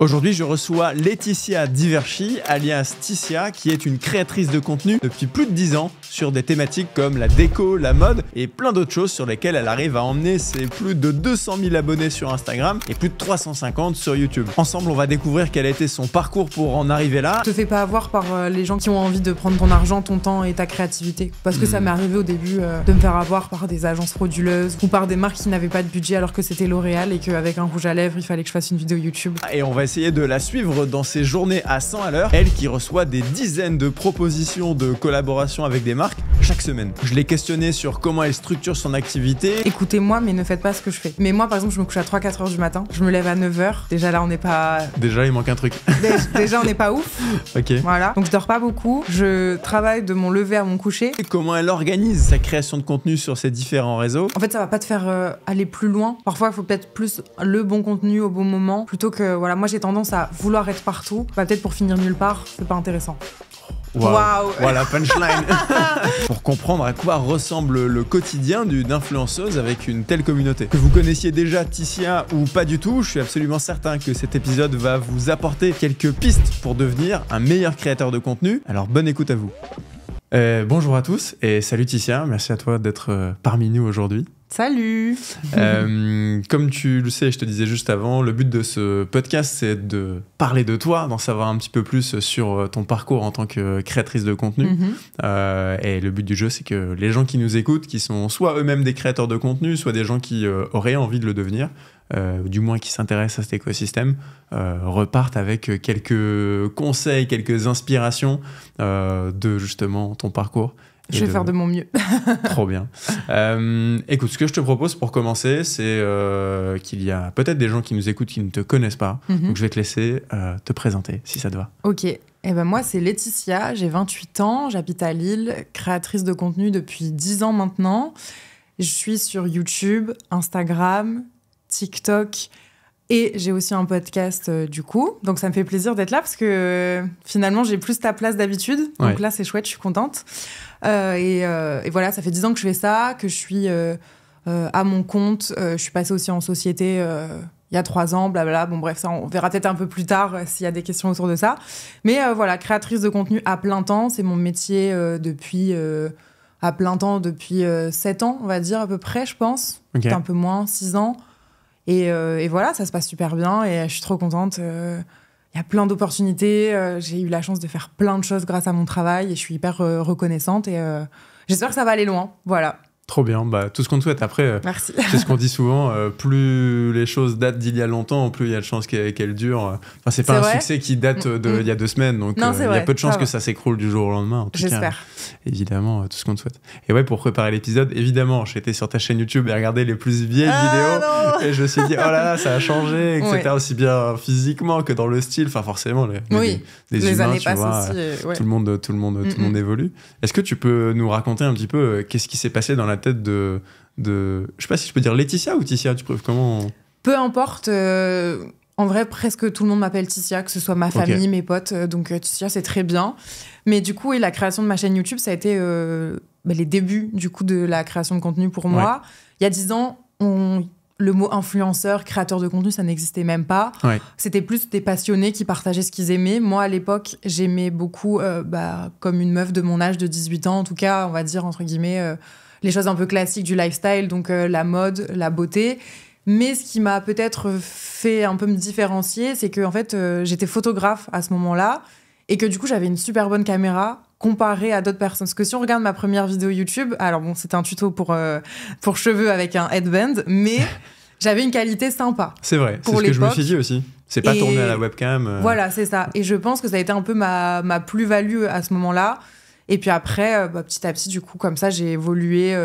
Aujourd'hui, je reçois Laetitia Diverchi, alias Ticia, qui est une créatrice de contenu depuis plus de 10 ans sur des thématiques comme la déco, la mode et plein d'autres choses sur lesquelles elle arrive à emmener ses plus de 200 000 abonnés sur Instagram et plus de 350 sur YouTube. Ensemble, on va découvrir quel a été son parcours pour en arriver là. Te fais pas avoir par les gens qui ont envie de prendre ton argent, ton temps et ta créativité. Parce que ça m'est arrivé au début de me faire avoir par des agences frauduleuses ou par des marques qui n'avaient pas de budget alors que c'était L'Oréal et qu'avec un rouge à lèvres, il fallait que je fasse une vidéo YouTube. Et on va essayer de la suivre dans ses journées à 100 à l'heure, elle qui reçoit des dizaines de propositions de collaboration avec des marques chaque semaine. Je l'ai questionnée sur comment elle structure son activité. Écoutez-moi, mais ne faites pas ce que je fais. Mais moi, par exemple, je me couche à 3-4 heures du matin, je me lève à 9 heures. Déjà là, on n'est pas... Déjà, il manque un truc. Déjà, on n'est pas ouf. Ok. Voilà. Donc je dors pas beaucoup, je travaille de mon lever à mon coucher. Et comment elle organise sa création de contenu sur ses différents réseaux? En fait, ça va pas te faire aller plus loin. Parfois, il faut peut-être plus le bon contenu au bon moment, plutôt que, voilà, moi j'ai tendance à vouloir être partout. Bah, peut-être pour finir nulle part, c'est pas intéressant. Waouh. Voilà, punchline. Pour comprendre à quoi ressemble le quotidien d'une influenceuse avec une telle communauté. Que vous connaissiez déjà Ticia ou pas du tout, je suis absolument certain que cet épisode va vous apporter quelques pistes pour devenir un meilleur créateur de contenu. Alors bonne écoute à vous. Bonjour à tous et salut Ticia, merci à toi d'être parmi nous aujourd'hui. Salut. Comme tu le sais, je te disais juste avant, le but de ce podcast, c'est de parler de toi, d'en savoir un petit peu plus sur ton parcours en tant que créatrice de contenu. Et le but du jeu, c'est que les gens qui nous écoutent, qui sont soit eux-mêmes des créateurs de contenu, soit des gens qui auraient envie de le devenir, du moins qui s'intéressent à cet écosystème, repartent avec quelques conseils, quelques inspirations de justement ton parcours. Je vais faire de mon mieux. Trop bien. Écoute, ce que je te propose pour commencer, c'est qu'il y a peut-être des gens qui nous écoutent qui ne te connaissent pas. Donc je vais te laisser te présenter, si ça te va. Ok. Eh ben moi, c'est Laetitia, j'ai 28 ans, j'habite à Lille, créatrice de contenu depuis 10 ans maintenant. Je suis sur YouTube, Instagram, TikTok et j'ai aussi un podcast du coup. Donc ça me fait plaisir d'être là parce que finalement, j'ai plus ta place d'habitude. Donc là, c'est chouette, je suis contente. Et voilà, ça fait 10 ans que je fais ça, que je suis à mon compte. Je suis passée aussi en société il y a 3 ans, blabla. Bon, bref, ça, on verra peut-être un peu plus tard s'il y a des questions autour de ça. Mais voilà, créatrice de contenu à plein temps, c'est mon métier à plein temps depuis 7 ans, on va dire, à peu près, je pense. Okay. Un peu moins, 6 ans. Et voilà, ça se passe super bien et je suis trop contente. Il y a plein d'opportunités, j'ai eu la chance de faire plein de choses grâce à mon travail et je suis hyper reconnaissante et j'espère que ça va aller loin, voilà. Trop bien, bah, tout ce qu'on te souhaite. Après, merci. C'est ce qu'on dit souvent, plus les choses datent d'il y a longtemps, plus il y a de chances qu'elles durent. Enfin, c'est pas un succès qui date d'il y a 2 semaines, donc il y a peu de chances que ça s'écroule du jour au lendemain. En tout J'espère. Cas, évidemment, tout ce qu'on te souhaite. Et ouais, pour préparer l'épisode, évidemment, j'étais sur ta chaîne YouTube et regardé les plus vieilles vidéos non. Et je me suis dit, oh là là, ça a changé, etc. Aussi bien physiquement que dans le style. Enfin, forcément, les les humains, années tu passent vois, aussi. tout le monde évolue. Est-ce que tu peux nous raconter un petit peu qu'est-ce qui s'est passé dans la tête de je sais pas si je peux dire Laetitia ou Ticia, tu préfères comment? Peu importe, en vrai presque tout le monde m'appelle Ticia, que ce soit ma famille, mes potes, donc Ticia c'est très bien. Mais du coup, la création de ma chaîne YouTube, ça a été les débuts du coup de la création de contenu pour moi. Il y a 10 ans, le mot influenceur, créateur de contenu, ça n'existait même pas. C'était plus des passionnés qui partageaient ce qu'ils aimaient. Moi, à l'époque, j'aimais beaucoup, comme une meuf de mon âge, de 18 ans, en tout cas, on va dire, entre guillemets, les choses un peu classiques du lifestyle, donc la mode, la beauté. Mais ce qui m'a peut-être fait un peu me différencier, c'est que en fait, j'étais photographe à ce moment-là et que du coup, j'avais une super bonne caméra comparée à d'autres personnes. Parce que si on regarde ma première vidéo YouTube, alors bon, c'était un tuto pour cheveux avec un headband, mais j'avais une qualité sympa. C'est vrai, c'est ce que je me suis dit aussi. C'est pas tourné à la webcam. Voilà, c'est ça. Et je pense que ça a été un peu ma plus-value à ce moment-là. Et puis après, petit à petit, du coup, comme ça, j'ai évolué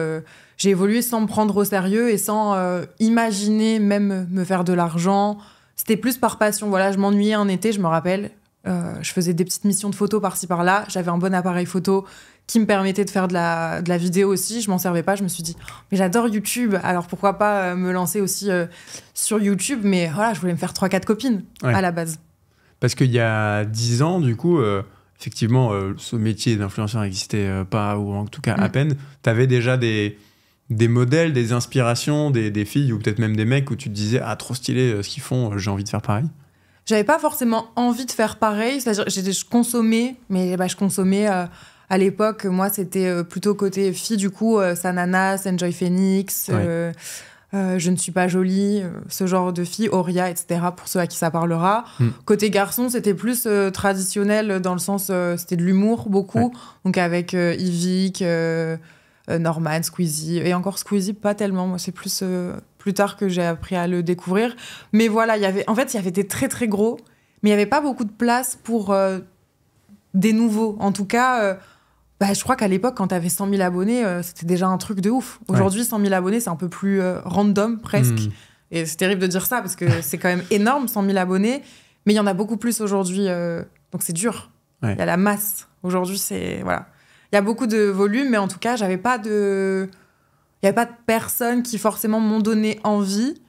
sans me prendre au sérieux et sans imaginer même me faire de l'argent. C'était plus par passion. Voilà, je m'ennuyais un été, je me rappelle. Je faisais des petites missions de photos par-ci, par-là. J'avais un bon appareil photo qui me permettait de faire de la vidéo aussi. Je m'en servais pas. Je me suis dit, mais j'adore YouTube. Alors pourquoi pas me lancer aussi sur YouTube. Mais voilà, je voulais me faire 3-4 copines à la base. Parce qu'il y a 10 ans, du coup... Effectivement, ce métier d'influenceur n'existait pas, ou en tout cas à peine. Tu avais déjà des modèles, des inspirations, des filles, ou peut-être même des mecs où tu te disais « Ah, trop stylé ce qu'ils font, j'ai envie de faire pareil ». j'avais pas forcément envie de faire pareil. C'est-à-dire, je consommais, mais je consommais à l'époque. Moi, c'était plutôt côté fille, du coup, Sananas, Enjoy Phoenix, Je ne suis pas jolie, ce genre de filles, Auria, etc., pour ceux à qui ça parlera. Côté garçon, c'était plus traditionnel dans le sens, c'était de l'humour beaucoup. Donc avec Yvick, Norman, Squeezie. Et encore Squeezie, pas tellement. Moi, c'est plus tard que j'ai appris à le découvrir. Mais voilà, il y avait des très, très gros, mais il n'y avait pas beaucoup de place pour des nouveaux. En tout cas, je crois qu'à l'époque, quand tu avais 100 000 abonnés, c'était déjà un truc de ouf. Aujourd'hui, 100 000 abonnés, c'est un peu plus random, presque. Et c'est terrible de dire ça, parce que c'est quand même énorme, 100 000 abonnés. Mais il y en a beaucoup plus aujourd'hui. Donc, c'est dur. Il y a la masse. Aujourd'hui, c'est... Voilà. Il y a beaucoup de volume, mais en tout cas, il n'y avait pas de personnes qui forcément m'ont donné envie.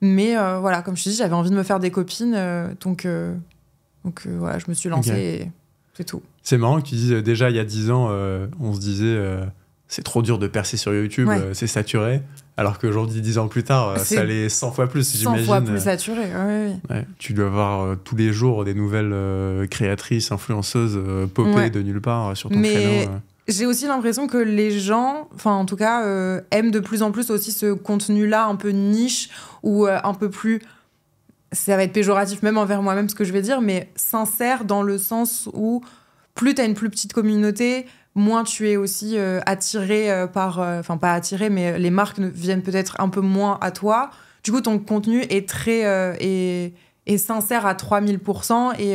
Mais voilà, comme je te dis, j'avais envie de me faire des copines. Donc voilà, je me suis lancée et c'est tout. C'est marrant que tu dises, déjà, il y a 10 ans, on se disait, c'est trop dur de percer sur YouTube, c'est saturé. Alors qu'aujourd'hui, 10 ans plus tard, ça l'est 100 fois plus, j'imagine. 100 fois plus saturé, oui. Tu dois avoir tous les jours des nouvelles créatrices, influenceuses popées de nulle part sur ton créneau. J'ai aussi l'impression que les gens, enfin en tout cas, aiment de plus en plus aussi ce contenu-là un peu niche ou un peu plus... Ça va être péjoratif même envers moi-même ce que je vais dire, mais sincère dans le sens où plus tu as une plus petite communauté, moins tu es aussi attiré par... Enfin, pas attiré, mais les marques viennent peut-être un peu moins à toi. Du coup, ton contenu est très... est sincère à 3000%. Et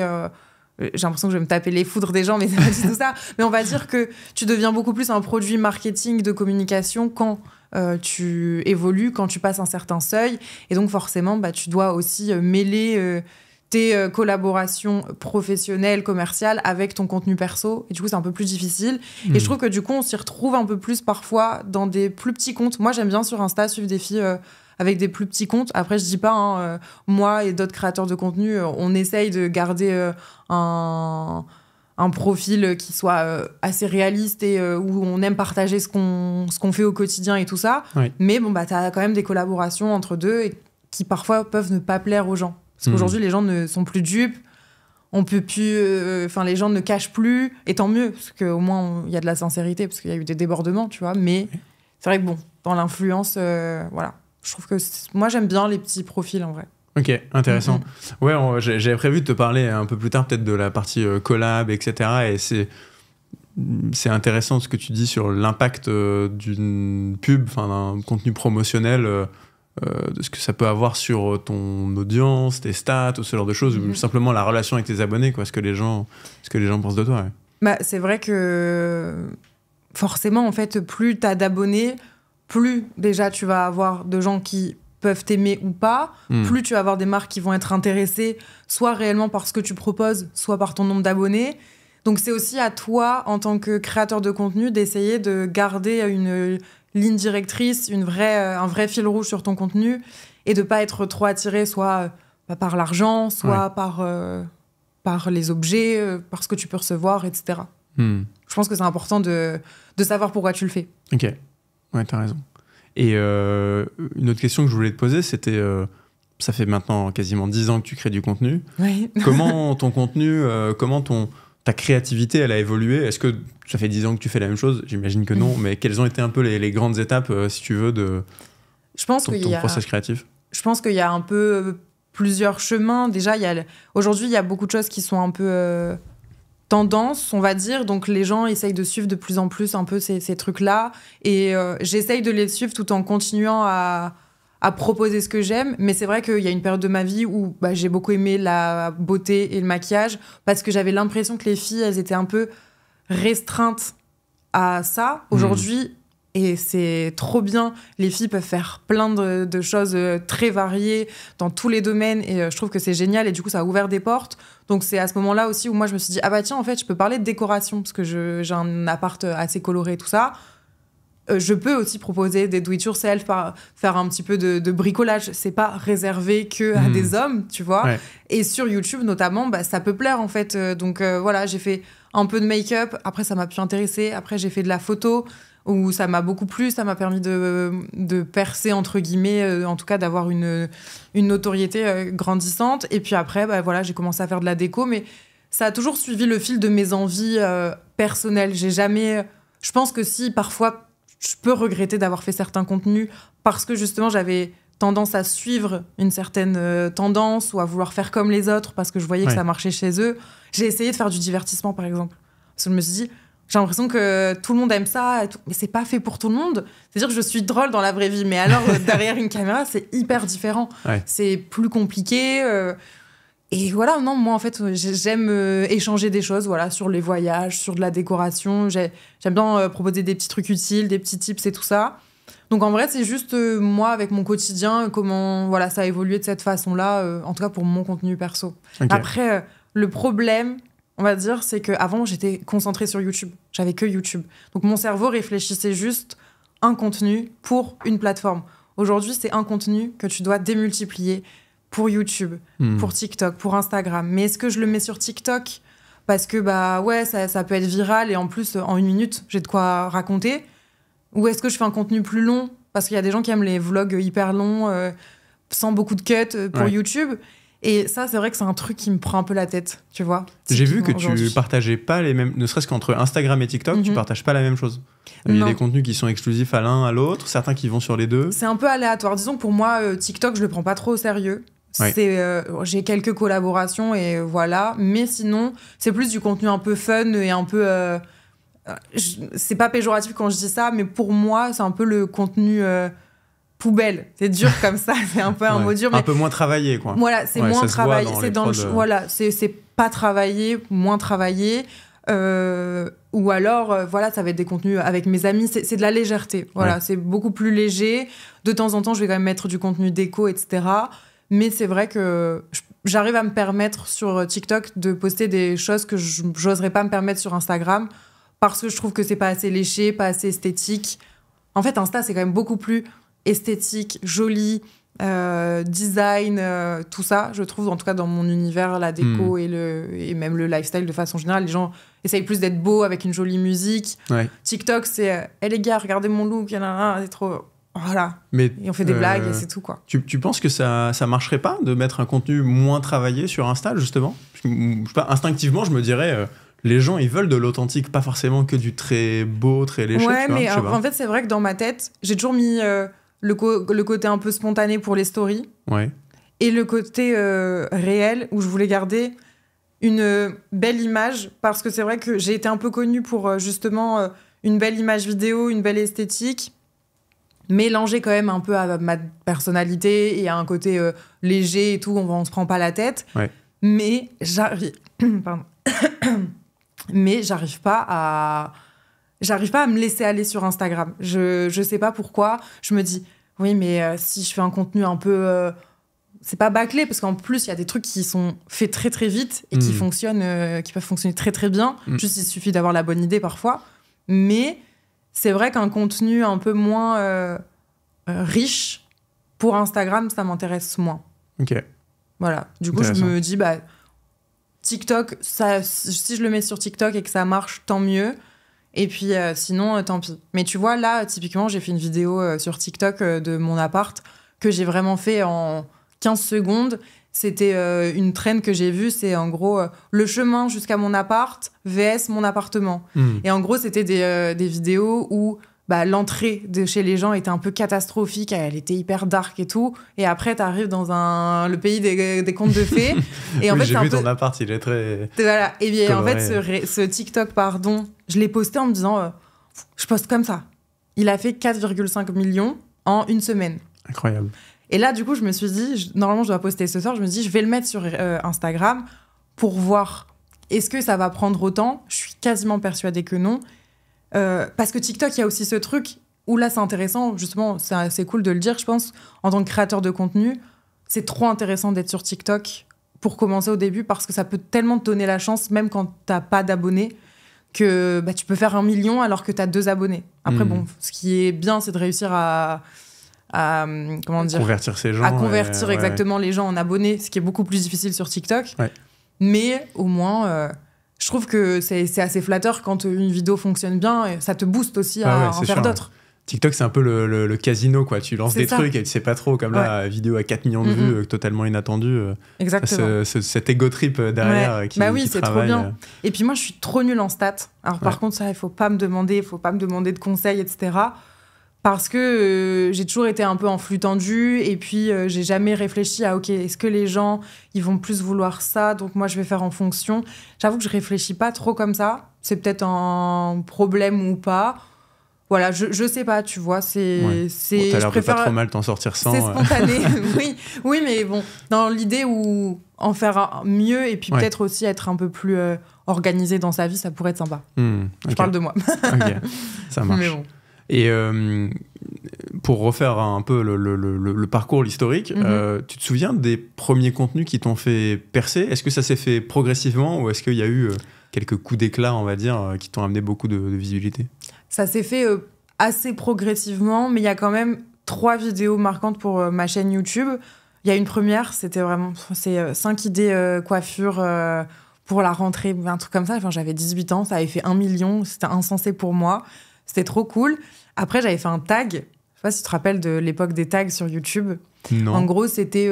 j'ai l'impression que je vais me taper les foudres des gens, mais c'est pas du tout ça. Mais on va dire que tu deviens beaucoup plus un produit marketing de communication quand tu évolues, quand tu passes un certain seuil. Et donc, forcément, tu dois aussi mêler... tes collaborations professionnelles, commerciales avec ton contenu perso. Et du coup, c'est un peu plus difficile. Et je trouve que du coup, on s'y retrouve un peu plus parfois dans des plus petits comptes. Moi, j'aime bien sur Insta suivre des filles avec des plus petits comptes. Après, je dis pas, moi et d'autres créateurs de contenu, on essaye de garder un profil qui soit assez réaliste et où on aime partager ce qu'on fait au quotidien et tout ça. Oui. Mais bon, t'as quand même des collaborations entre deux et qui parfois peuvent ne pas plaire aux gens. Parce qu'aujourd'hui, les gens ne sont plus dupes, on peut plus, les gens ne cachent plus, et tant mieux, parce qu'au moins, il y a de la sincérité, parce qu'il y a eu des débordements, tu vois. Mais c'est vrai que dans l'influence, voilà. Je trouve que moi, j'aime bien les petits profils, en vrai. Ok, intéressant. Ouais, j'avais prévu de te parler un peu plus tard, peut-être de la partie collab, etc. Et c'est intéressant ce que tu dis sur l'impact d'une pub, d'un contenu promotionnel, de ce que ça peut avoir sur ton audience, tes stats, ou ce genre de choses, ou simplement la relation avec tes abonnés, quoi, ce que les gens pensent de toi. Ouais. C'est vrai que forcément, en fait, plus tu as d'abonnés, plus déjà tu vas avoir de gens qui peuvent t'aimer ou pas, plus tu vas avoir des marques qui vont être intéressées, soit réellement par ce que tu proposes, soit par ton nombre d'abonnés. Donc c'est aussi à toi, en tant que créateur de contenu, d'essayer de garder une ligne directrice, un vrai fil rouge sur ton contenu, et de pas être trop attiré soit par l'argent, soit par les objets, par ce que tu peux recevoir, etc. Je pense que c'est important de savoir pourquoi tu le fais. Ok, ouais, t'as raison. Et une autre question que je voulais te poser, c'était, ça fait maintenant quasiment 10 ans que tu crées du contenu. Oui. Comment ton contenu, ta créativité, elle a évolué? Est-ce que ça fait 10 ans que tu fais la même chose? J'imagine que non, mais quelles ont été un peu les grandes étapes, si tu veux, de ton process créatif? Je pense qu'il y a un peu plusieurs chemins. Déjà, aujourd'hui, il y a beaucoup de choses qui sont un peu tendance, on va dire. Donc, les gens essayent de suivre de plus en plus un peu ces trucs-là. Et j'essaye de les suivre tout en continuant à proposer ce que j'aime. Mais c'est vrai qu'il y a une période de ma vie où j'ai beaucoup aimé la beauté et le maquillage parce que j'avais l'impression que les filles, elles étaient un peu restreintes à ça. Aujourd'hui, et c'est trop bien, les filles peuvent faire plein de choses très variées dans tous les domaines et je trouve que c'est génial et du coup, ça a ouvert des portes. Donc, c'est à ce moment-là aussi où moi, je me suis dit, tiens, en fait, je peux parler de décoration parce que j'ai un appart assez coloré et tout ça. Je peux aussi proposer des do-it-yourself, faire un petit peu de bricolage. C'est pas réservé que à des hommes, tu vois. Ouais. Et sur YouTube, notamment, ça peut plaire, en fait. Donc, voilà, j'ai fait un peu de make-up. Après, ça m'a pu intéresser. Après, j'ai fait de la photo. où ça m'a beaucoup plu, ça m'a permis de percer, entre guillemets, en tout cas d'avoir une notoriété grandissante. Et puis après, voilà, j'ai commencé à faire de la déco, mais ça a toujours suivi le fil de mes envies personnelles. J'ai jamais... Je pense que si, parfois, je peux regretter d'avoir fait certains contenus parce que justement, j'avais tendance à suivre une certaine tendance ou à vouloir faire comme les autres parce que je voyais que ça marchait chez eux. J'ai essayé de faire du divertissement, par exemple. Parce que je me suis dit, j'ai l'impression que tout le monde aime ça, et tout, mais c'est pas fait pour tout le monde. C'est-à-dire que je suis drôle dans la vraie vie, mais alors derrière une caméra, c'est hyper différent. C'est plus compliqué. Et voilà, non, moi, en fait, j'aime échanger des choses, voilà, sur les voyages, sur de la décoration. J'aime bien proposer des petits trucs utiles, des petits tips et tout ça. Donc, en vrai, c'est juste moi, avec mon quotidien, comment voilà, ça a évolué de cette façon-là, en tout cas pour mon contenu perso. Après, le problème, on va dire, c'est qu'avant, j'étais concentrée sur YouTube. J'avais que YouTube. Donc, mon cerveau réfléchissait juste un contenu pour une plateforme. Aujourd'hui, c'est un contenu que tu dois démultiplier pour YouTube, pour TikTok, pour Instagram. Mais est-ce que je le mets sur TikTok parce que ça peut être viral et en plus, en 1 minute, j'ai de quoi raconter? Ou est-ce que je fais un contenu plus long parce qu'il y a des gens qui aiment les vlogs hyper longs, sans beaucoup de cuts pour YouTube? Et ça, c'est vrai que c'est un truc qui me prend un peu la tête, tu vois. J'ai vu que tu partageais pas les mêmes... Ne serait-ce qu'entre Instagram et TikTok, tu partages pas la même chose. Il y a des contenus qui sont exclusifs à l'un, à l'autre, certains qui vont sur les deux. C'est un peu aléatoire. Disons que pour moi, TikTok, je le prends pas trop au sérieux. J'ai quelques collaborations et voilà. Mais sinon, c'est plus du contenu un peu fun et un peu... c'est pas péjoratif quand je dis ça, mais pour moi, c'est un peu le contenu... poubelle, c'est dur comme ça, c'est un peu un mot dur, mais un peu moins travaillé, quoi. Voilà, c'est moins travaillé, c'est dans voilà, c'est pas travaillé, moins travaillé, ou alors voilà, ça va être des contenus avec mes amis, c'est de la légèreté, voilà, c'est beaucoup plus léger. De temps en temps, je vais quand même mettre du contenu déco, etc. Mais c'est vrai que j'arrive à me permettre sur TikTok de poster des choses que j'oserais pas me permettre sur Instagram parce que je trouve que c'est pas assez léché, pas assez esthétique. En fait, Insta, c'est quand même beaucoup plus esthétique, joli, design, tout ça, je trouve, en tout cas dans mon univers, la déco et même le lifestyle de façon générale. Les gens essayent plus d'être beaux avec une jolie musique. TikTok, c'est « les gars, regardez mon look, c'est trop... » Voilà. Et on fait des blagues et c'est tout, quoi. Tu penses que ça marcherait pas de mettre un contenu moins travaillé sur Insta, justement? Parce que, je sais pas, instinctivement, je me dirais... les gens, ils veulent de l'authentique, pas forcément que du très beau, très léché. Ouais, tu vois, mais en fait, c'est vrai que dans ma tête, j'ai toujours mis le côté un peu spontané pour les stories. Et le côté réel, où je voulais garder une belle image, parce que c'est vrai que j'ai été un peu connue pour justement une belle image vidéo, une belle esthétique, mélangée quand même un peu à ma personnalité et à un côté léger et tout, on se prend pas la tête. Mais j'arrive... Pardon. Mais j'arrive pas à me laisser aller sur Instagram. Je sais pas pourquoi. Je me dis, oui, mais si je fais un contenu un peu... c'est pas bâclé, parce qu'en plus, il y a des trucs qui sont faits très, très vite et qui fonctionnent, qui peuvent fonctionner très, très bien. Juste, il suffit d'avoir la bonne idée parfois. Mais c'est vrai qu'un contenu un peu moins riche, pour Instagram, ça m'intéresse moins. Voilà. Du coup, je me dis... TikTok, si je le mets sur TikTok et que ça marche, tant mieux. Et puis sinon, tant pis. Mais tu vois, là, typiquement, j'ai fait une vidéo sur TikTok de mon appart que j'ai vraiment fait en 15 secondes. C'était une trend que j'ai vue. C'est en gros le chemin jusqu'à mon appart vs mon appartement. Et en gros, c'était des vidéos où l'entrée de chez les gens était un peu catastrophique, elle était hyper dark et tout, et après t'arrives dans le pays des contes de fées et en fait j'ai vu ton appart, il est très... Voilà, et bien en fait ce TikTok, je l'ai posté en me disant je poste comme ça. Il a fait 4,5 millions en 1 semaine. Incroyable. Et là du coup je me suis dit, normalement je dois poster ce soir, je me dis je vais le mettre sur Instagram pour voir est-ce que ça va prendre autant. Je suis quasiment persuadée que non. Parce que TikTok, il y a aussi ce truc où là, c'est intéressant, justement, c'est cool de le dire, je pense, en tant que créateur de contenu, c'est trop intéressant d'être sur TikTok pour commencer au début, parce que ça peut tellement te donner la chance, même quand t'as pas d'abonnés, que tu peux faire 1 million alors que t'as 2 abonnés. Après, bon, ce qui est bien, c'est de réussir à comment dire, convertir ces gens. À convertir exactement les gens en abonnés, ce qui est beaucoup plus difficile sur TikTok. Mais au moins... je trouve que c'est assez flatteur quand une vidéo fonctionne bien, et ça te booste aussi à en faire d'autres. TikTok, c'est un peu le casino, quoi. Tu lances des trucs et tu sais pas trop, comme là, vidéo à 4 millions de vues, totalement inattendue. Exactement. Cet ego trip derrière qui Bah oui, qui c'est travaille. trop bien. Et puis moi, je suis trop nulle en stats. Alors par contre, ça, il faut pas me demander de conseils, etc. Parce que j'ai toujours été un peu en flux tendu, et puis j'ai jamais réfléchi à, ok, est-ce que les gens, ils vont plus vouloir ça, donc moi, je vais faire en fonction. J'avoue que je réfléchis pas trop comme ça. C'est peut-être un problème ou pas. Voilà, je sais pas, tu vois, c'est... Bon, t'as l'air de pas trop mal t'en sortir sans. C'est spontané, oui, mais bon, dans l'idée où en faire mieux, et puis peut-être aussi être un peu plus organisé dans sa vie, ça pourrait être sympa. Je parle de moi. Ok, ça marche. Mais bon. Et pour refaire un peu le parcours, l'historique, tu te souviens des premiers contenus qui t'ont fait percer? Est-ce que ça s'est fait progressivement, ou est-ce qu'il y a eu quelques coups d'éclat, on va dire, qui t'ont amené beaucoup de visibilité? Ça s'est fait assez progressivement, mais il y a quand même 3 vidéos marquantes pour ma chaîne YouTube. Il y a une première, c'est 5 idées coiffure pour la rentrée, un truc comme ça. Enfin, j'avais 18 ans, ça avait fait 1 million, c'était insensé pour moi. C'était trop cool. Après, j'avais fait un tag. Je sais pas si tu te rappelles de l'époque des tags sur YouTube. Non. En gros, c'était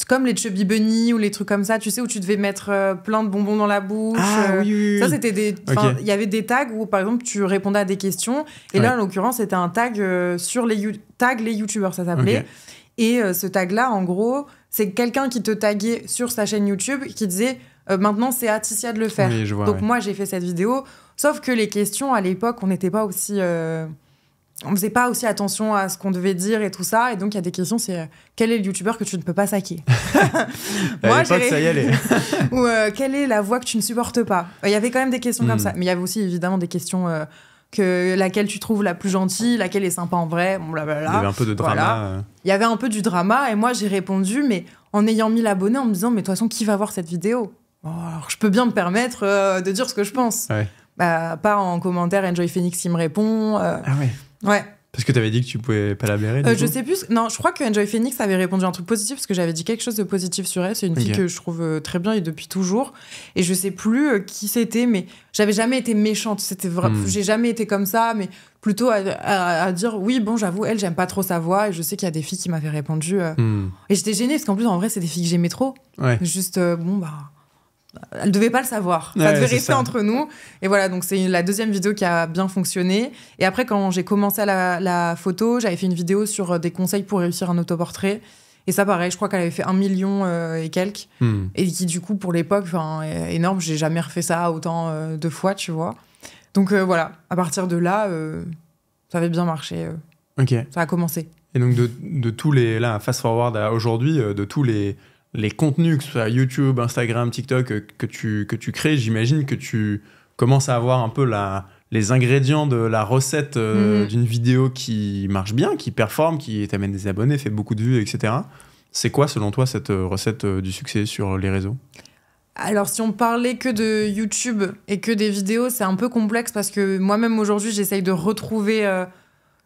comme les Chubby Bunny ou les trucs comme ça, tu sais, où tu devais mettre plein de bonbons dans la bouche. Ah oui. Ça, c'était des... Il y avait des tags où, par exemple, tu répondais à des questions. Et là, en l'occurrence, c'était un tag sur les YouTubeurs, ça s'appelait. Okay. Et ce tag-là, en gros, c'est quelqu'un qui te taguait sur sa chaîne YouTube qui disait maintenant, c'est à Ticia de le faire. Oui, je vois, Donc moi, j'ai fait cette vidéo. Sauf que les questions, à l'époque, on n'était pas aussi... on faisait pas aussi attention à ce qu'on devait dire et tout ça. Et donc, il y a des questions, c'est quel est le youtubeur que tu ne peux pas saquer? Moi, à l'époque, ça y allait. Ou quelle est la voix que tu ne supportes pas? Il y avait quand même des questions comme ça. Mais il y avait aussi, évidemment, des questions que laquelle tu trouves la plus gentille, laquelle est sympa en vrai, bon, blablabla. Il y avait un peu de drama. Voilà. Il y avait un peu du drama. Et moi, j'ai répondu, mais en ayant mis l'abonné, en me disant, mais de toute façon, qui va voir cette vidéo? Bon, alors, je peux bien me permettre de dire ce que je pense. Ouais. Pas en commentaire, Enjoy Phoenix qui me répond. Ah ouais. Ouais. Parce que tu avais dit que tu pouvais pas la blairer. Je sais plus. Non, je crois que Enjoy Phoenix avait répondu un truc positif parce que j'avais dit quelque chose de positif sur elle. C'est une fille que je trouve très bien et depuis toujours. Et je sais plus qui c'était, mais j'avais jamais été méchante. C'était vrai. J'ai jamais été comme ça, mais plutôt à dire oui, bon, j'avoue, elle, j'aime pas trop sa voix. Et je sais qu'il y a des filles qui m'avaient répondu. Et j'étais gênée parce qu'en plus, en vrai, c'est des filles que j'aimais trop. Ouais. Juste, bon, bah. Elle devait pas le savoir. Ça devait rester entre nous. Et voilà, donc c'est la deuxième vidéo qui a bien fonctionné. Et après, quand j'ai commencé à la photo, j'avais fait une vidéo sur des conseils pour réussir un autoportrait. Et ça, pareil, je crois qu'elle avait fait 1 million et quelques. Et qui, du coup, pour l'époque, est énorme. J'ai jamais refait ça autant de fois, tu vois. Donc voilà, à partir de là, ça avait bien marché. Ça a commencé. Et donc, de tous les... Là, fast forward à aujourd'hui, de tous les contenus, que ce soit YouTube, Instagram, TikTok, que tu crées, j'imagine que tu commences à avoir un peu les ingrédients de la recette d'une vidéo qui marche bien, qui performe, qui t'amène des abonnés, fait beaucoup de vues, etc. C'est quoi, selon toi, cette recette du succès sur les réseaux? Alors, si on parlait que de YouTube et que des vidéos, c'est un peu complexe parce que moi-même, aujourd'hui, j'essaye de retrouver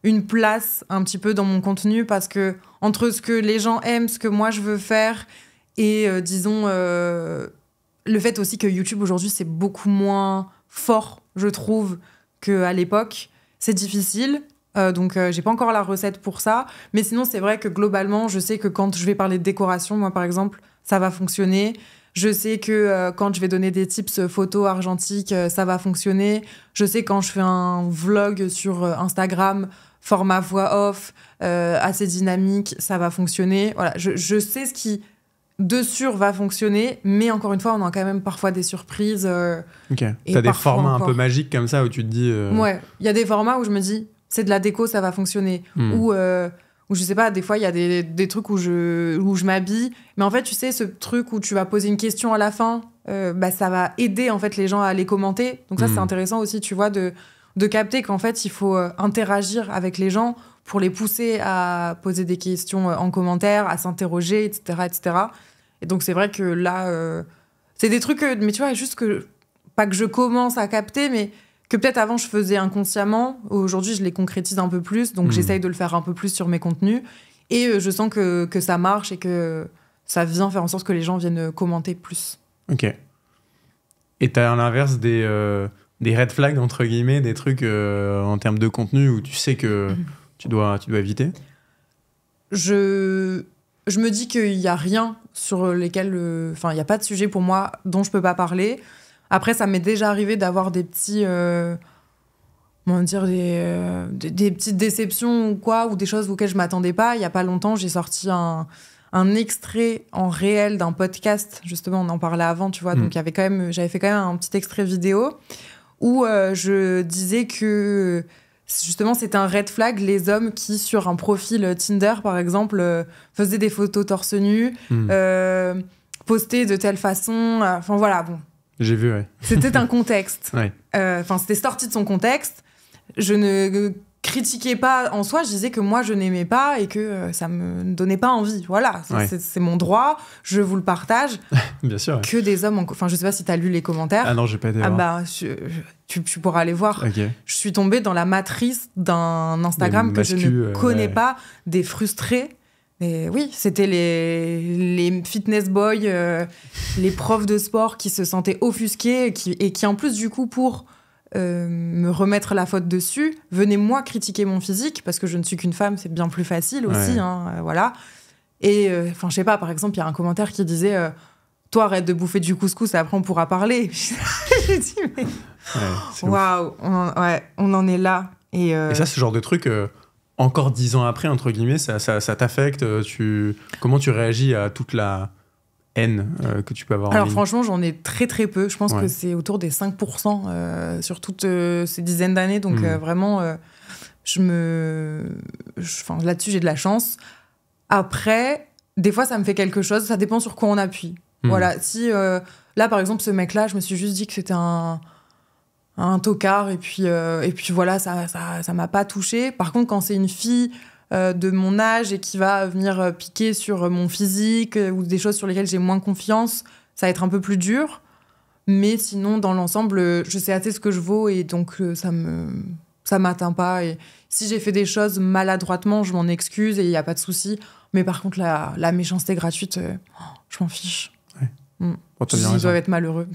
une place un petit peu dans mon contenu parce que entre ce que les gens aiment, ce que moi, je veux faire... Et disons, le fait aussi que YouTube, aujourd'hui, c'est beaucoup moins fort, je trouve, qu'à l'époque. C'est difficile, donc j'ai pas encore la recette pour ça. Mais sinon, c'est vrai que globalement, je sais que quand je vais parler de décoration, moi, par exemple, ça va fonctionner. Je sais que quand je vais donner des tips photos argentiques, ça va fonctionner. Je sais quand je fais un vlog sur Instagram, format voix off, assez dynamique, ça va fonctionner. Voilà, je sais ce qui... de sûr va fonctionner, mais encore une fois, on a quand même parfois des surprises. Ok. T'as des formats un peu magiques comme ça où tu te dis... Ouais, il y a des formats où je me dis, c'est de la déco, ça va fonctionner. Ou je sais pas, des fois, il y a des trucs où je m'habille. Mais en fait, tu sais, ce truc où tu vas poser une question à la fin, ça va aider en fait, les gens à les commenter. Donc ça, c'est intéressant aussi, tu vois, de capter qu'en fait, il faut interagir avec les gens pour les pousser à poser des questions en commentaire, à s'interroger, etc., etc. Et donc, c'est vrai que là, c'est des trucs... mais tu vois, juste que... Pas que je commence à capter, mais que peut-être avant, je faisais inconsciemment. Aujourd'hui, je les concrétise un peu plus. Donc, j'essaye de le faire un peu plus sur mes contenus. Et je sens que ça marche et que ça vient faire en sorte que les gens viennent commenter plus. Ok. Et t'as à l'inverse des red flags, entre guillemets, des trucs en termes de contenu où tu sais que tu dois éviter? Je me dis qu'il n'y a rien sur lesquels... Enfin, il n'y a pas de sujet pour moi dont je peux pas parler. Après, ça m'est déjà arrivé d'avoir des petits... comment dire, des petites déceptions ou quoi, ou des choses auxquelles je m'attendais pas. Il y a pas longtemps, j'ai sorti un extrait en réel d'un podcast. Justement, on en parlait avant, tu vois. Donc, j'avais fait quand même un petit extrait vidéo où je disais que... Justement, c'était un red flag, les hommes qui, sur un profil Tinder, par exemple, faisaient des photos torse nu, postaient de telle façon. Enfin, voilà, bon. J'ai vu, ouais. C'était un contexte. Ouais. Enfin, c'était sorti de son contexte. Je ne critiquais pas en soi, je disais que moi, je n'aimais pas et que ça me donnait pas envie. Voilà, c'est mon droit, je vous le partage. Bien sûr. Ouais. Que des hommes... Enfin, je sais pas si tu as lu les commentaires. Ah non, j'ai pas été voir. Ah bah, tu pourras aller voir. Okay. Je suis tombée dans la matrice d'un Instagram que je ne connais pas, des frustrés. Et oui, c'était les fitness boys, les profs de sport qui se sentaient offusqués et qui en plus, du coup, pour me remettre la faute dessus, venaient moi critiquer mon physique, parce que je ne suis qu'une femme, c'est bien plus facile aussi. Hein, voilà. Et enfin, je sais pas, par exemple, il y a un commentaire qui disait... toi, arrête de bouffer du couscous et après on pourra parler. J'ai dit, mais... Waouh, on en est là. Et ça, ce genre de truc, encore 10 ans après, entre guillemets, ça t'affecte. Comment tu réagis à toute la haine que tu peux avoir en ligne? Alors franchement, j'en ai très très peu. Je pense que c'est autour des 5% sur toutes ces dizaines d'années. Donc vraiment, là-dessus, j'ai de la chance. Après, des fois, ça me fait quelque chose. Ça dépend sur quoi on appuie. Voilà, si là par exemple ce mec-là, je me suis juste dit que c'était un tocard et puis voilà, ça m'a pas touchée. Par contre, quand c'est une fille de mon âge et qui va venir piquer sur mon physique ou des choses sur lesquelles j'ai moins confiance, ça va être un peu plus dur. Mais sinon, dans l'ensemble, je sais assez ce que je vaux et donc ça m'atteint pas. Et si j'ai fait des choses maladroitement, je m'en excuse et il y a pas de souci. Mais par contre, la méchanceté gratuite, je m'en fiche. Ils doivent être malheureux.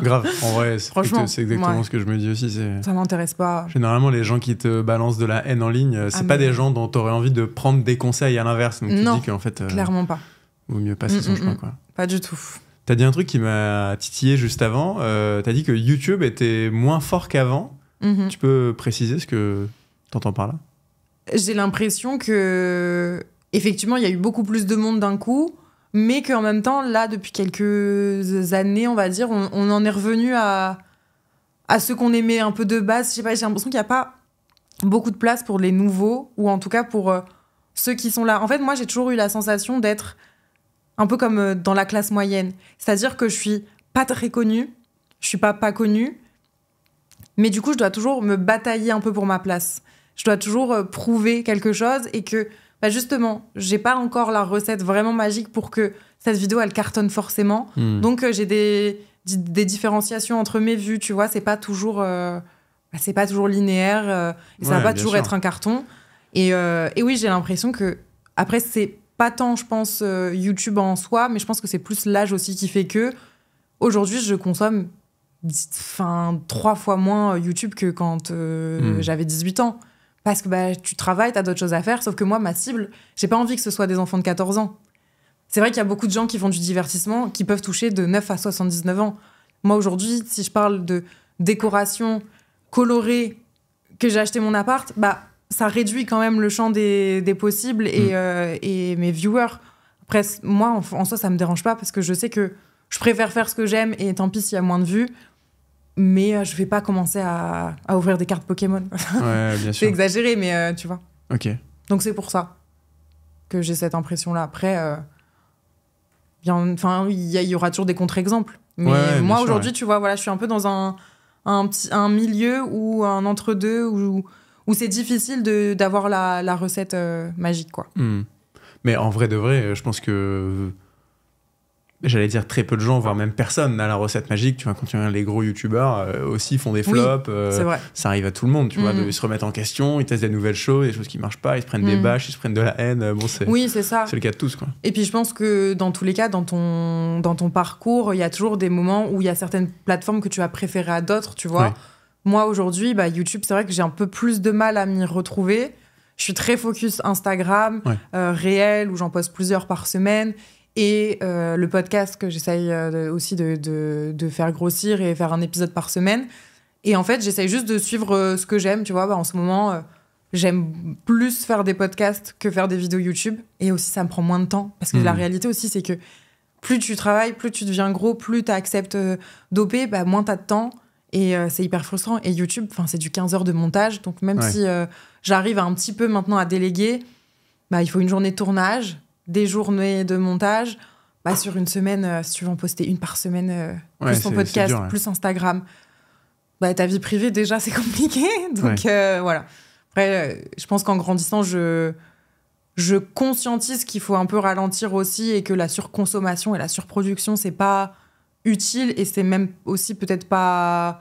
Grave, en vrai, franchement, c'est exactement ce que je me dis aussi. Ça m'intéresse pas. Généralement, les gens qui te balancent de la haine en ligne, c'est pas des gens dont t'aurais envie de prendre des conseils à l'inverse. Donc non, tu dis qu'en fait, clairement pas. Vaut mieux passer son chemin, quoi. Pas du tout. T'as dit un truc qui m'a titillé juste avant. T'as dit que YouTube était moins fort qu'avant. Tu peux préciser ce que t'entends par là? J'ai l'impression que effectivement, il y a eu beaucoup plus de monde d'un coup. Mais qu'en même temps, là, depuis quelques années, on va dire, on en est revenu à ce qu'on aimait un peu de base. Je sais pas, j'ai l'impression qu'il n'y a pas beaucoup de place pour les nouveaux, ou en tout cas pour ceux qui sont là. En fait, moi, j'ai toujours eu la sensation d'être un peu comme dans la classe moyenne. C'est-à-dire que je suis pas très connue, je suis pas connue, mais du coup, je dois toujours me batailler un peu pour ma place. Je dois toujours prouver quelque chose et que... Bah justement, j'ai pas encore la recette vraiment magique pour que cette vidéo, elle cartonne forcément. Donc, j'ai des différenciations entre mes vues, tu vois. C'est pas toujours linéaire. Et ça va pas toujours être un carton. Et oui, j'ai l'impression que... Après, c'est pas tant, je pense, YouTube en soi, mais je pense que c'est plus l'âge aussi qui fait que... Aujourd'hui, je consomme 3 fois moins YouTube que quand j'avais 18 ans. Parce que tu travailles, t'as d'autres choses à faire. Sauf que moi, ma cible, j'ai pas envie que ce soit des enfants de 14 ans. C'est vrai qu'il y a beaucoup de gens qui font du divertissement qui peuvent toucher de 9 à 79 ans. Moi, aujourd'hui, si je parle de décoration colorée, que j'ai acheté mon appart, ça réduit quand même le champ des possibles et mes viewers. Après, moi, en soi, ça me dérange pas parce que je sais que je préfère faire ce que j'aime et tant pis s'il y a moins de vues. Mais je vais pas commencer à ouvrir des cartes Pokémon. Ouais, bien sûr. C'est exagéré, mais tu vois. Ok. Donc c'est pour ça que j'ai cette impression-là. Après, il y aura toujours des contre-exemples. Mais moi, aujourd'hui, tu vois, voilà, je suis un peu dans un milieu ou un entre-deux où c'est difficile d'avoir la recette magique, quoi. Mais en vrai de vrai, je pense que j'allais dire très peu de gens, voire même personne n'a la recette magique. Tu vois, quand tu regardes les gros youtubeurs aussi font des flops. C'est vrai. Ça arrive à tout le monde, tu vois, de se remettre en question. Ils testent des nouvelles choses, des choses qui marchent pas. Ils se prennent des bâches, ils se prennent de la haine. Bon, c'est ça. C'est le cas de tous, quoi. Et puis je pense que dans tous les cas, dans ton parcours, il y a toujours des moments où il y a certaines plateformes que tu vas préférer à d'autres, tu vois. Ouais. Moi, aujourd'hui, YouTube, c'est vrai que j'ai un peu plus de mal à m'y retrouver. Je suis très focus Instagram, réel, où j'en poste plusieurs par semaine. Et le podcast que j'essaye aussi de faire grossir et faire un épisode par semaine. Et en fait, j'essaye juste de suivre ce que j'aime, tu vois. En ce moment, j'aime plus faire des podcasts que faire des vidéos YouTube. Et aussi, ça me prend moins de temps. Parce que la réalité aussi, c'est que plus tu travailles, plus tu deviens gros, plus tu acceptes d'OP, moins tu as de temps. Et c'est hyper frustrant. Et YouTube, c'est du 15 heures de montage. Donc même si j'arrive un petit peu maintenant à déléguer, il faut une journée de tournage, des journées de montage. Sur une semaine, si tu veux en poster une par semaine, plus ton podcast, dur, plus Instagram, ta vie privée, déjà, c'est compliqué. Donc voilà. Après, je pense qu'en grandissant, je conscientise qu'il faut un peu ralentir aussi et que la surconsommation et la surproduction, c'est pas utile et c'est même aussi peut-être pas...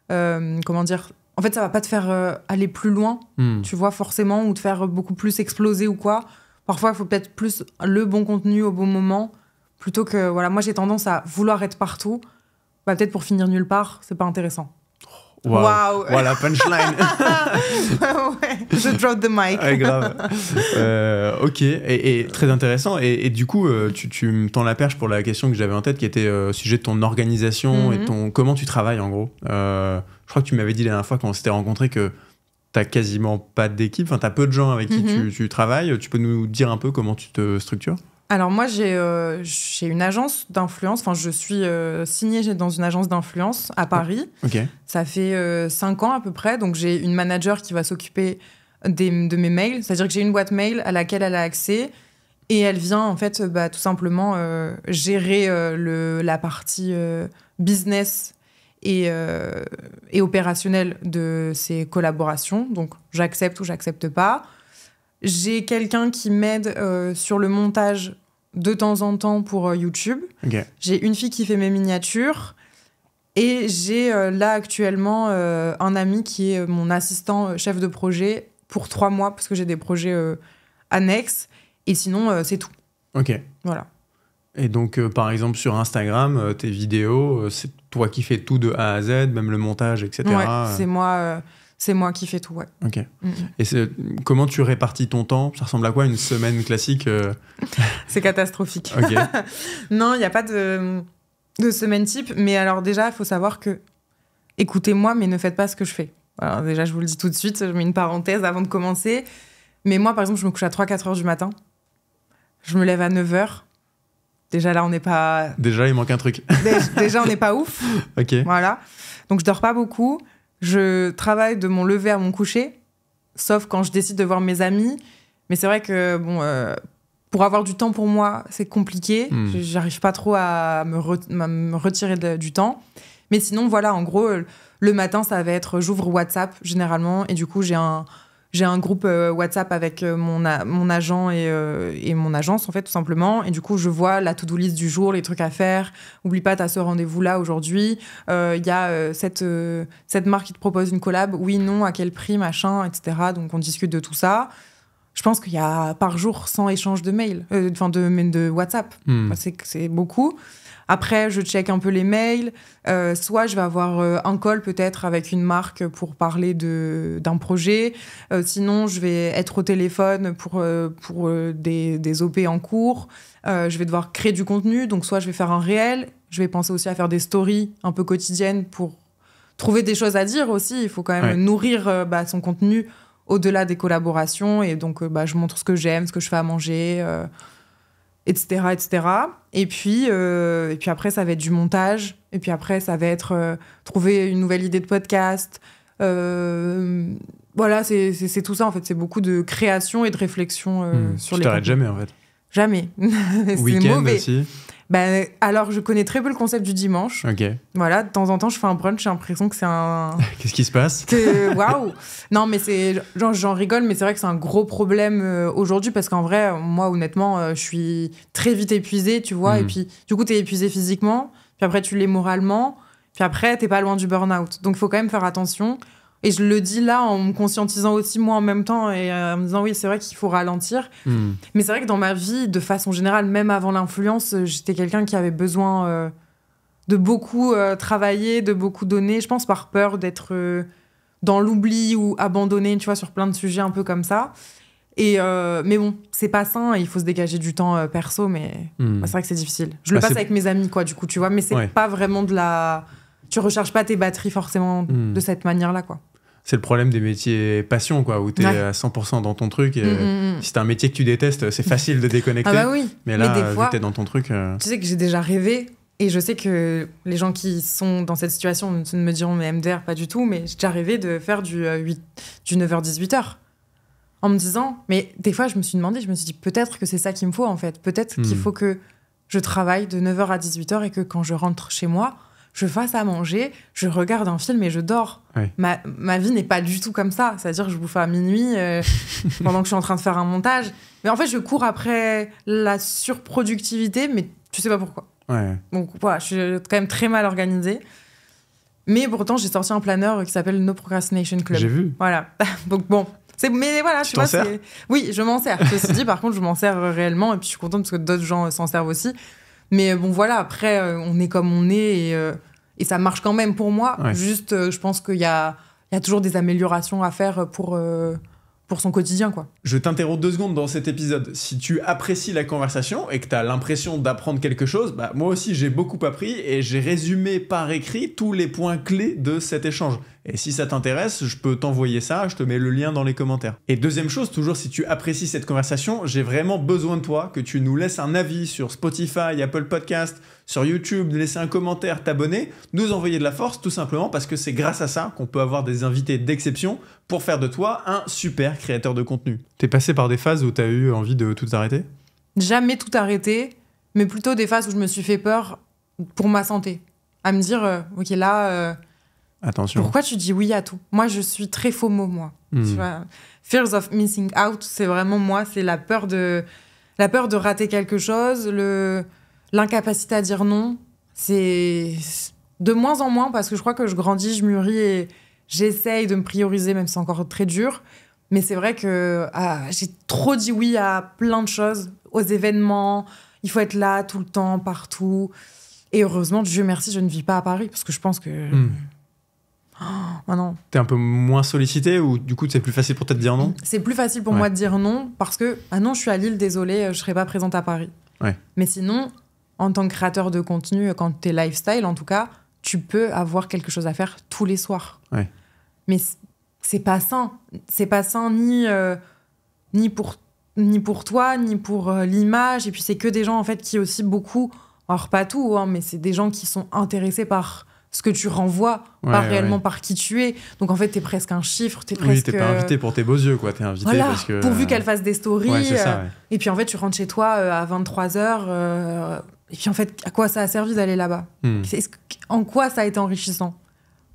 comment dire ? En fait, ça va pas te faire aller plus loin, tu vois, forcément, ou te faire beaucoup plus exploser ou quoi. Parfois, il faut peut-être plus le bon contenu au bon moment, plutôt que... Voilà, moi, j'ai tendance à vouloir être partout. Peut-être pour finir nulle part, c'est pas intéressant. Wow. Voilà, punchline. Ouais, je drop the mic. Ouais, grave. Ok, et très intéressant. Et du coup, tu me tends la perche pour la question que j'avais en tête, qui était au sujet de ton organisation et comment tu travailles, en gros. Je crois que tu m'avais dit la dernière fois, quand on s'était rencontrés, que t'as quasiment pas d'équipe. Enfin, t'as peu de gens avec qui tu travailles. Tu peux nous dire un peu comment tu te structures ? Alors moi, j'ai une agence d'influence. Enfin, je suis signée dans une agence d'influence à Paris. Okay. Ça fait 5 ans à peu près. Donc, j'ai une manager qui va s'occuper de mes mails. C'est-à-dire que j'ai une boîte mail à laquelle elle a accès. Et elle vient, en fait, tout simplement gérer la partie business et opérationnelle de ses collaborations. Donc, j'accepte ou j'accepte pas. J'ai quelqu'un qui m'aide sur le montage de temps en temps pour YouTube. Okay. J'ai une fille qui fait mes miniatures. Et j'ai là actuellement un ami qui est mon assistant chef de projet pour 3 mois, parce que j'ai des projets annexes. Et sinon, c'est tout. Ok. Voilà. Et donc, par exemple, sur Instagram, tes vidéos, c'est toi qui fais tout de A à Z, même le montage, etc. Ouais, c'est moi qui fais tout, ouais. Ok. Et comment tu répartis ton temps ? Ça ressemble à quoi une semaine classique C'est catastrophique. Ok. Non, il n'y a pas de semaine type. Mais alors déjà, il faut savoir que écoutez-moi, mais ne faites pas ce que je fais. Alors déjà, je vous le dis tout de suite, je mets une parenthèse avant de commencer. Mais moi, par exemple, je me couche à 3-4 heures du matin. Je me lève à 9 heures. Déjà, là, on n'est pas... Déjà, il manque un truc. Déjà, on n'est pas ouf. Ok. Voilà. Donc, je dors pas beaucoup. Je travaille de mon lever à mon coucher, sauf quand je décide de voir mes amis. Mais c'est vrai que, pour avoir du temps pour moi, c'est compliqué. J'arrive pas trop à me retirer du temps. Mais sinon, voilà, en gros, le matin, ça va être... J'ouvre WhatsApp, généralement, et du coup, j'ai un groupe WhatsApp avec mon agent et mon agence, en fait, tout simplement. Et du coup, je vois la to-do list du jour, les trucs à faire. Oublie pas, t'as ce rendez-vous-là aujourd'hui. Il y a cette marque qui te propose une collab. Oui, non, à quel prix, machin, etc. Donc, on discute de tout ça. Je pense qu'il y a par jour 100 échanges de mails, de WhatsApp. C'est beaucoup. Après, je check un peu les mails. Soit je vais avoir un call peut-être avec une marque pour parler d'un projet. Sinon, je vais être au téléphone pour des OP en cours. Je vais devoir créer du contenu. Donc, soit je vais faire un réel. Je vais penser aussi à faire des stories un peu quotidiennes pour trouver des choses à dire aussi. Il faut quand même nourrir son contenu au-delà des collaborations. Et donc, je montre ce que j'aime, ce que je fais à manger... etc. Et puis après, ça va être du montage. Et puis après, ça va être trouver une nouvelle idée de podcast. Voilà, c'est tout ça, en fait. C'est beaucoup de création et de réflexion sur les... Tu t'arrêtes jamais, en fait. Jamais. C'est Week-end mauvais. aussi. Alors, je connais très peu le concept du dimanche. Ok. Voilà, de temps en temps, je fais un brunch, j'ai l'impression que c'est un... Qu'est-ce qui se passe? Waouh! Non, mais j'en rigole, mais c'est vrai que c'est un gros problème aujourd'hui, parce qu'en vrai, moi, honnêtement, je suis très vite épuisée, tu vois, et puis, du coup, t'es épuisée physiquement, puis après, tu l'es moralement, puis après, t'es pas loin du burn-out. Donc, il faut quand même faire attention. Et je le dis là en me conscientisant aussi moi en même temps et en me disant oui, c'est vrai qu'il faut ralentir. Mais c'est vrai que dans ma vie, de façon générale, même avant l'influence, j'étais quelqu'un qui avait besoin de beaucoup travailler, de beaucoup donner. Je pense par peur d'être dans l'oubli ou abandonné, tu vois, sur plein de sujets un peu comme ça. Mais bon, c'est pas sain et il faut se dégager du temps perso, mais c'est vrai que c'est difficile. Je le passe avec mes amis, quoi, du coup, tu vois, mais c'est pas vraiment de la... Tu recharges pas tes batteries forcément de cette manière-là, quoi. C'est le problème des métiers passion, quoi, où t'es à 100% dans ton truc. Et si t'as un métier que tu détestes, c'est facile de déconnecter. Ah bah oui. Mais là, des vu fois, que t'es dans ton truc... Tu sais que j'ai déjà rêvé, et je sais que les gens qui sont dans cette situation ne me diront mais MDR, pas du tout, mais j'ai déjà rêvé de faire du 9h-18h. En me disant... Mais des fois, je me suis dit, peut-être que c'est ça qu'il me faut, en fait. Peut-être qu'il faut que je travaille de 9h à 18h et que quand je rentre chez moi... je fasse à manger, je regarde un film et je dors. Ouais. Ma vie n'est pas du tout comme ça. C'est-à-dire que je bouffe à minuit pendant que je suis en train de faire un montage. Mais en fait, je cours après la surproductivité, mais tu sais pas pourquoi. Ouais. Donc voilà, je suis quand même très mal organisée. Mais pourtant, j'ai sorti un planeur qui s'appelle No Procrastination Club. J'ai vu. Voilà. Donc bon... Mais voilà, tu vois, sers? Oui, je m'en sers. Ceci dit, par contre, je m'en sers réellement et puis je suis contente parce que d'autres gens s'en servent aussi. Mais bon, voilà, après, on est comme on est et ça marche quand même pour moi. Ouais. Juste, je pense qu'il y a toujours des améliorations à faire pour son quotidien, quoi. Je t'interromps 2 secondes dans cet épisode. Si tu apprécies la conversation et que tu as l'impression d'apprendre quelque chose, bah, moi aussi j'ai beaucoup appris et j'ai résumé par écrit tous les points clés de cet échange. Et si ça t'intéresse, je peux t'envoyer ça, je te mets le lien dans les commentaires. Et deuxième chose, toujours si tu apprécies cette conversation, j'ai vraiment besoin de toi, que tu nous laisses un avis sur Spotify, Apple Podcast, sur YouTube, laisser un commentaire, t'abonner, nous envoyer de la force, tout simplement parce que c'est grâce à ça qu'on peut avoir des invités d'exception pour faire de toi un super créateur de contenu. T'es passé par des phases où t'as eu envie de tout arrêter ? Jamais tout arrêter, mais plutôt des phases où je me suis fait peur pour ma santé. À me dire, ok, là... Attention. Pourquoi tu dis oui à tout ? Moi, je suis très FOMO, moi. Tu vois, fears of missing out, c'est vraiment moi, c'est la peur de rater quelque chose, l'incapacité à dire non. C'est de moins en moins parce que je crois que je grandis, je mûris et j'essaye de me prioriser, même si c'est encore très dur. Mais c'est vrai que j'ai trop dit oui à plein de choses, aux événements. Il faut être là tout le temps, partout. Et heureusement, Dieu merci, je ne vis pas à Paris parce que je pense que... Oh non. T'es un peu moins sollicité ou du coup c'est plus facile pour toi de dire non ? C'est plus facile pour moi de dire non parce que non, je suis à Lille, désolée, je serai pas présente à Paris. Ouais. Mais sinon, en tant que créateur de contenu, quand t'es lifestyle en tout cas, tu peux avoir quelque chose à faire tous les soirs. Ouais. Mais c'est pas sain. C'est pas sain ni pour toi, ni pour l'image. Et puis c'est que des gens en fait qui aussi beaucoup, alors pas tout, hein, mais c'est des gens qui sont intéressés par ce que tu renvoies, pas réellement par qui tu es. Donc en fait, t'es presque un chiffre, t'es presque... Oui, t'es pas invité pour tes beaux yeux, quoi. T'es invité parce que... pourvu qu'elle fasse des stories. Ouais, c'est ça, ouais. Et puis en fait, tu rentres chez toi à 23h. Et puis en fait, à quoi ça a servi d'aller là-bas ? En quoi ça a été enrichissant ?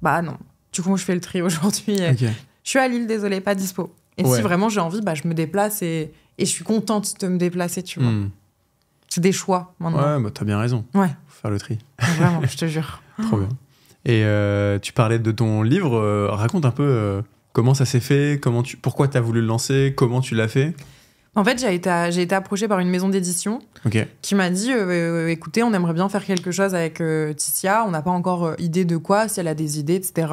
Bah non. Du coup, moi, je fais le tri aujourd'hui. Okay. Je suis à Lille, désolée, pas dispo. Et si vraiment j'ai envie, bah, je me déplace et je suis contente de me déplacer, tu vois. C'est des choix, maintenant. Ouais, bah t'as bien raison. Ouais. Faut faire le tri. Vraiment, je te jure. Trop bien. Et tu parlais de ton livre. Raconte un peu comment ça s'est fait, pourquoi t'as voulu le lancer, comment tu l'as fait. En fait, j'ai été approchée par une maison d'édition qui m'a dit écoutez, on aimerait bien faire quelque chose avec Ticia. On n'a pas encore idée de quoi, si elle a des idées, etc.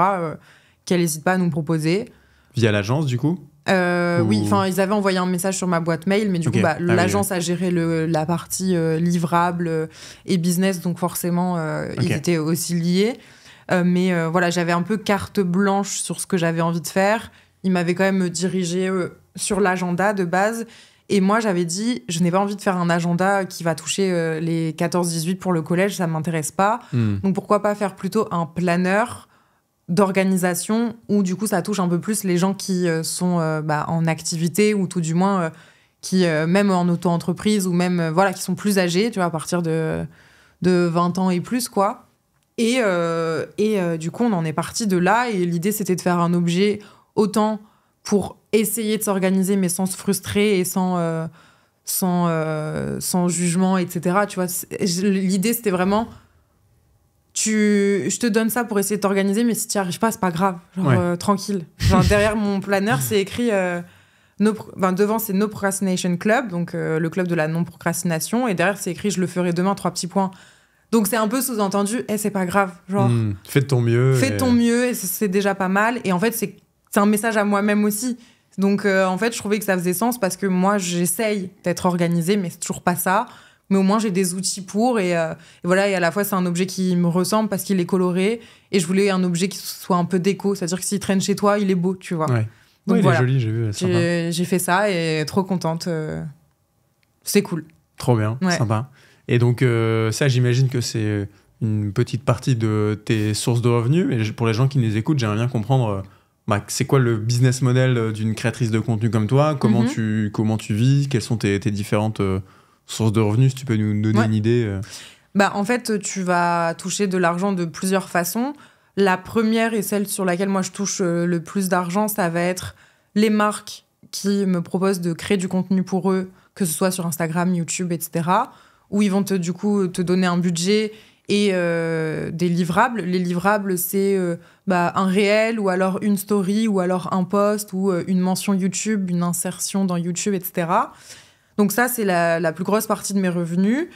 Qu'elle n'hésite pas à nous proposer. Via l'agence, du coup ? Oui, enfin, ils avaient envoyé un message sur ma boîte mail, mais du coup, l'agence a géré la partie livrable et business, donc forcément, ils étaient aussi liés. Mais voilà, j'avais un peu carte blanche sur ce que j'avais envie de faire. Ils m'avaient quand même dirigé sur l'agenda de base. Et moi, j'avais dit, je n'ai pas envie de faire un agenda qui va toucher les 14-18 pour le collège, ça ne m'intéresse pas. Donc pourquoi pas faire plutôt un planeur d'organisation où du coup ça touche un peu plus les gens qui sont en activité ou tout du moins qui même en auto-entreprise ou même qui sont plus âgés, tu vois, à partir de de 20 ans et plus, quoi. Et du coup, on en est parti de là. Et l'idée, c'était de faire un objet autant pour essayer de s'organiser, mais sans se frustrer et sans jugement, etc. Tu vois, l'idée, c'était vraiment... je te donne ça pour essayer de t'organiser, mais si tu n'y arrives pas, c'est pas grave. Genre, tranquille. Genre, derrière mon planeur, c'est écrit... devant, c'est No Procrastination Club, donc le club de la non-procrastination. Et derrière, c'est écrit « Je le ferai demain, 3 petits points ». Donc, c'est un peu sous-entendu « c'est pas grave. » Genre, fais de ton mieux. Fais de ton mieux, et c'est déjà pas mal. Et en fait, c'est un message à moi-même aussi. Donc, en fait, je trouvais que ça faisait sens parce que moi, j'essaye d'être organisée, mais c'est toujours pas ça. Mais au moins, j'ai des outils pour. Et voilà, et à la fois, c'est un objet qui me ressemble parce qu'il est coloré. Et je voulais un objet qui soit un peu déco. C'est-à-dire que s'il traîne chez toi, il est beau, tu vois. Ouais. Donc, il voilà. est joli, j'ai vu. J'ai fait ça et trop contente. C'est cool. Trop bien, sympa. Et donc, ça, j'imagine que c'est une petite partie de tes sources de revenus. Et pour les gens qui nous écoutent, j'aimerais bien comprendre c'est quoi le business model d'une créatrice de contenu comme toi, comment tu vis, quelles sont tes différentes sources de revenus, si tu peux nous donner une idée. En fait, tu vas toucher de l'argent de plusieurs façons. La première et celle sur laquelle moi je touche le plus d'argent, ça va être les marques qui me proposent de créer du contenu pour eux, que ce soit sur Instagram, YouTube, etc., où ils vont te donner un budget et des livrables. Les livrables, c'est un réel ou alors une story ou alors un post ou une mention YouTube, une insertion dans YouTube, etc. Donc ça, c'est la plus grosse partie de mes revenus.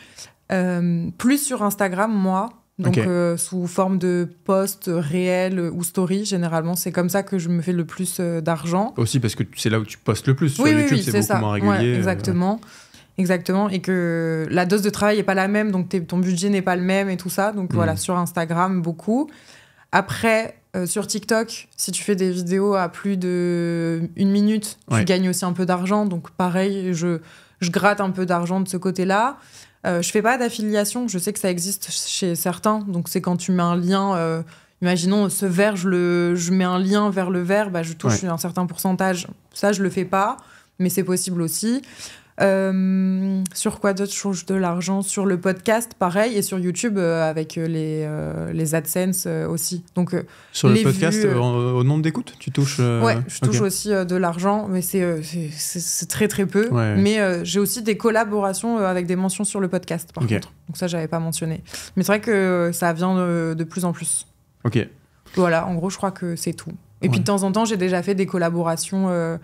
Plus sur Instagram, moi. Donc sous forme de post réel ou story, généralement. C'est comme ça que je me fais le plus d'argent. Aussi parce que c'est là où tu postes le plus. Sur YouTube, c'est beaucoup moins régulier. Ouais, exactement. Exactement, et que la dose de travail n'est pas la même, donc ton budget n'est pas le même et tout ça. Donc voilà, sur Instagram, beaucoup. Après, sur TikTok, si tu fais des vidéos à plus de 1 minute, tu gagnes aussi un peu d'argent. Donc pareil, je gratte un peu d'argent de ce côté-là. Je fais pas d'affiliation, je sais que ça existe chez certains. Donc c'est quand tu mets un lien... imaginons, ce verre, je mets un lien vers le verre, je touche un certain pourcentage. Ça, je le fais pas, mais c'est possible aussi. Sur quoi d'autre je touche de l'argent? Sur le podcast, pareil, et sur YouTube avec les AdSense aussi. Donc, sur le podcast, au nombre d'écoutes, tu touches Ouais, je touche aussi de l'argent, mais c'est très très peu. Ouais. Mais j'ai aussi des collaborations avec des mentions sur le podcast, par contre. Donc ça, j'avais pas mentionné. Mais c'est vrai que ça vient de plus en plus. Ok. Voilà, en gros, je crois que c'est tout. Et puis de temps en temps, j'ai déjà fait des collaborations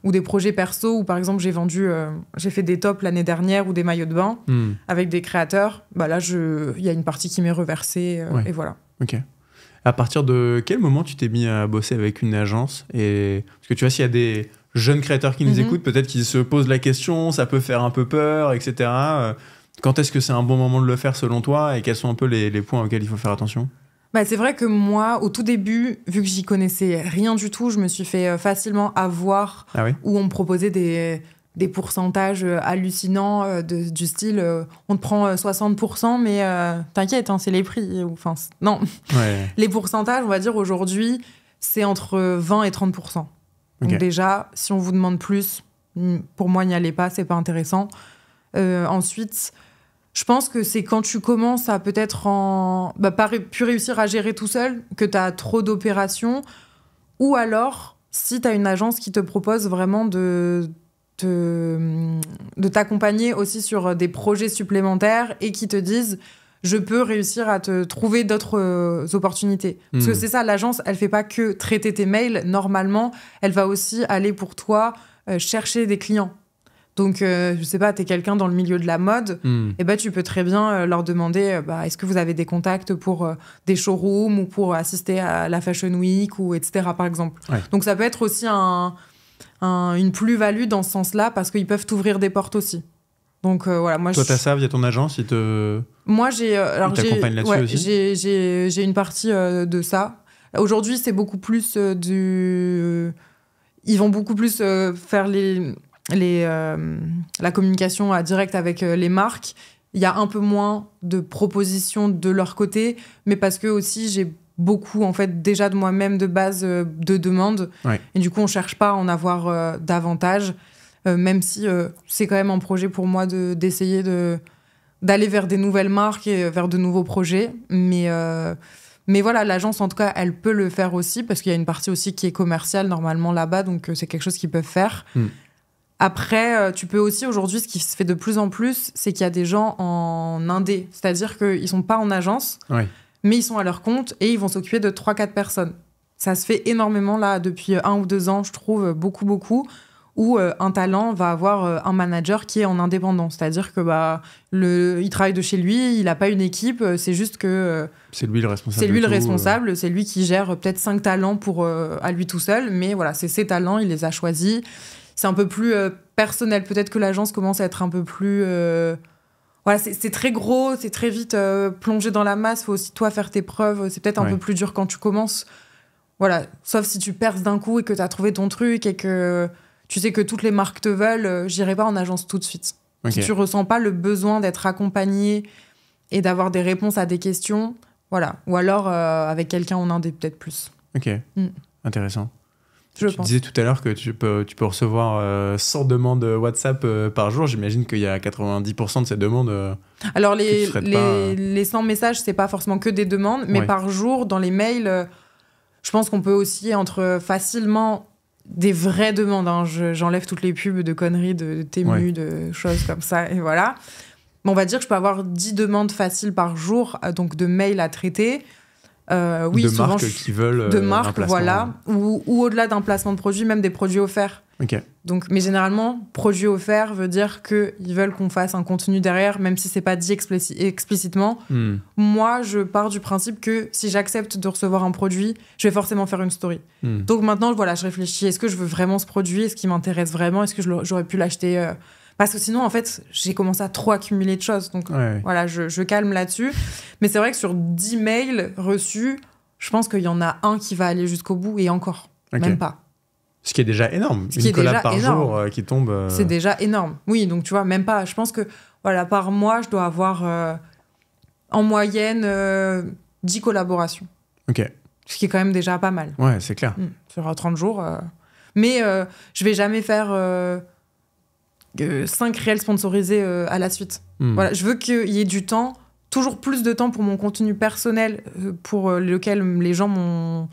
ou des projets perso où, par exemple, j'ai fait des tops l'année dernière ou des maillots de bain avec des créateurs. Là, il y a une partie qui m'est reversée et voilà. Ok. À partir de quel moment tu t'es mis à bosser avec une agence? Parce que tu vois, s'il y a des jeunes créateurs qui nous écoutent, peut-être qu'ils se posent la question, ça peut faire un peu peur, etc. Quand est-ce que c'est un bon moment de le faire selon toi et quels sont un peu les points auxquels il faut faire attention? C'est vrai que moi, au tout début, vu que j'y connaissais rien du tout, je me suis fait facilement avoir où on me proposait des pourcentages hallucinants du style on te prend 60%, mais t'inquiète, c'est les prix. Non. Ouais. Les pourcentages, on va dire aujourd'hui, c'est entre 20 et 30%. Donc déjà, si on vous demande plus, pour moi, n'y allez pas, c'est pas intéressant. Ensuite... Je pense que c'est quand tu commences à peut-être pas pu réussir à gérer tout seul, que tu as trop d'opérations, ou alors si tu as une agence qui te propose vraiment de t'accompagner aussi sur des projets supplémentaires et qui te disent je peux réussir à te trouver d'autres opportunités. Parce que c'est ça, l'agence, elle fait pas que traiter tes mails. Normalement, elle va aussi aller pour toi chercher des clients. Donc, je sais pas, t'es quelqu'un dans le milieu de la mode, et tu peux très bien leur demander est-ce que vous avez des contacts pour des showrooms ou pour assister à la Fashion Week, ou etc., par exemple. Ouais. Donc, ça peut être aussi une plus-value dans ce sens-là, parce qu'ils peuvent t'ouvrir des portes aussi. Donc, voilà. Moi, toi, t'as ça via ton agence, Moi, j'ai là-dessus aussi. J'ai une partie de ça. Aujourd'hui, c'est beaucoup plus ils vont beaucoup plus faire la communication direct avec les marques. Il y a un peu moins de propositions de leur côté, mais parce que aussi j'ai beaucoup en fait déjà de moi-même de base de demandes, et du coup on cherche pas à en avoir davantage, même si c'est quand même un projet pour moi d'essayer de d'aller vers des nouvelles marques et vers de nouveaux projets. Mais voilà, l'agence, en tout cas, elle peut le faire aussi parce qu'il y a une partie aussi qui est commerciale normalement là-bas, donc c'est quelque chose qu'ils peuvent faire. Après, tu peux aussi, aujourd'hui, ce qui se fait de plus en plus, c'est qu'il y a des gens en indé. C'est-à-dire qu'ils ne sont pas en agence, mais ils sont à leur compte et ils vont s'occuper de 3-4 personnes. Ça se fait énormément, là, depuis 1 ou 2 ans, je trouve, beaucoup, où un talent va avoir un manager qui est en indépendant. C'est-à-dire que il travaille de chez lui, il n'a pas une équipe, c'est juste que... c'est lui le responsable. C'est lui le responsable, c'est lui qui gère peut-être 5 talents à lui tout seul, mais voilà, c'est ses talents, il les a choisis. C'est un peu plus personnel. Peut-être que l'agence commence à être un peu plus... Voilà, c'est très gros, c'est très vite plongé dans la masse, il faut aussi toi faire tes preuves, c'est peut-être un peu plus dur quand tu commences. Voilà, sauf si tu perces d'un coup et que tu as trouvé ton truc et que tu sais que toutes les marques te veulent, j'irai pas en agence tout de suite. Si tu ressens pas le besoin d'être accompagné et d'avoir des réponses à des questions, voilà. Ou alors avec quelqu'un en indé peut-être plus. Ok, intéressant. Tu disais tout à l'heure que tu peux recevoir 100 demandes WhatsApp par jour. J'imagine qu'il y a 90% de ces demandes. Alors les 100 messages, c'est pas forcément que des demandes, mais par jour, dans les mails, je pense qu'on peut aussi entre facilement des vraies demandes. Hein. J'enlève toutes les pubs de conneries, de Temu, de choses comme ça, et voilà. Mais on va dire que je peux avoir 10 demandes faciles par jour, donc de mails à traiter. Oui, de souvent, marques qui veulent de marques, un placement. voilà, ou au-delà d'un placement de produit, même des produits offerts. Donc, mais généralement, produit offert veut dire qu'ils veulent qu'on fasse un contenu derrière, même si c'est pas dit explicitement. Moi, je pars du principe que si j'accepte de recevoir un produit, je vais forcément faire une story. Donc maintenant, voilà, je réfléchis, est-ce que je veux vraiment ce produit? Est-ce qu'il m'intéresse vraiment? Est-ce que j'aurais pu l'acheter Parce que sinon, en fait, j'ai commencé à trop accumuler de choses. Donc voilà, je calme là-dessus. Mais c'est vrai que sur 10 mails reçus, je pense qu'il y en a un qui va aller jusqu'au bout et encore, même pas. Ce qui est déjà énorme. Une collab par jour qui tombe... C'est déjà énorme. Oui, donc tu vois, même pas. Je pense que voilà, par mois, je dois avoir en moyenne 10 collaborations. Ce qui est quand même déjà pas mal. Ouais, c'est clair. Sur 30 jours. Mais je vais jamais faire 5 réels sponsorisés à la suite. Voilà, je veux qu'il y ait du temps, toujours plus de temps pour mon contenu personnel, pour lequel les gens m'ont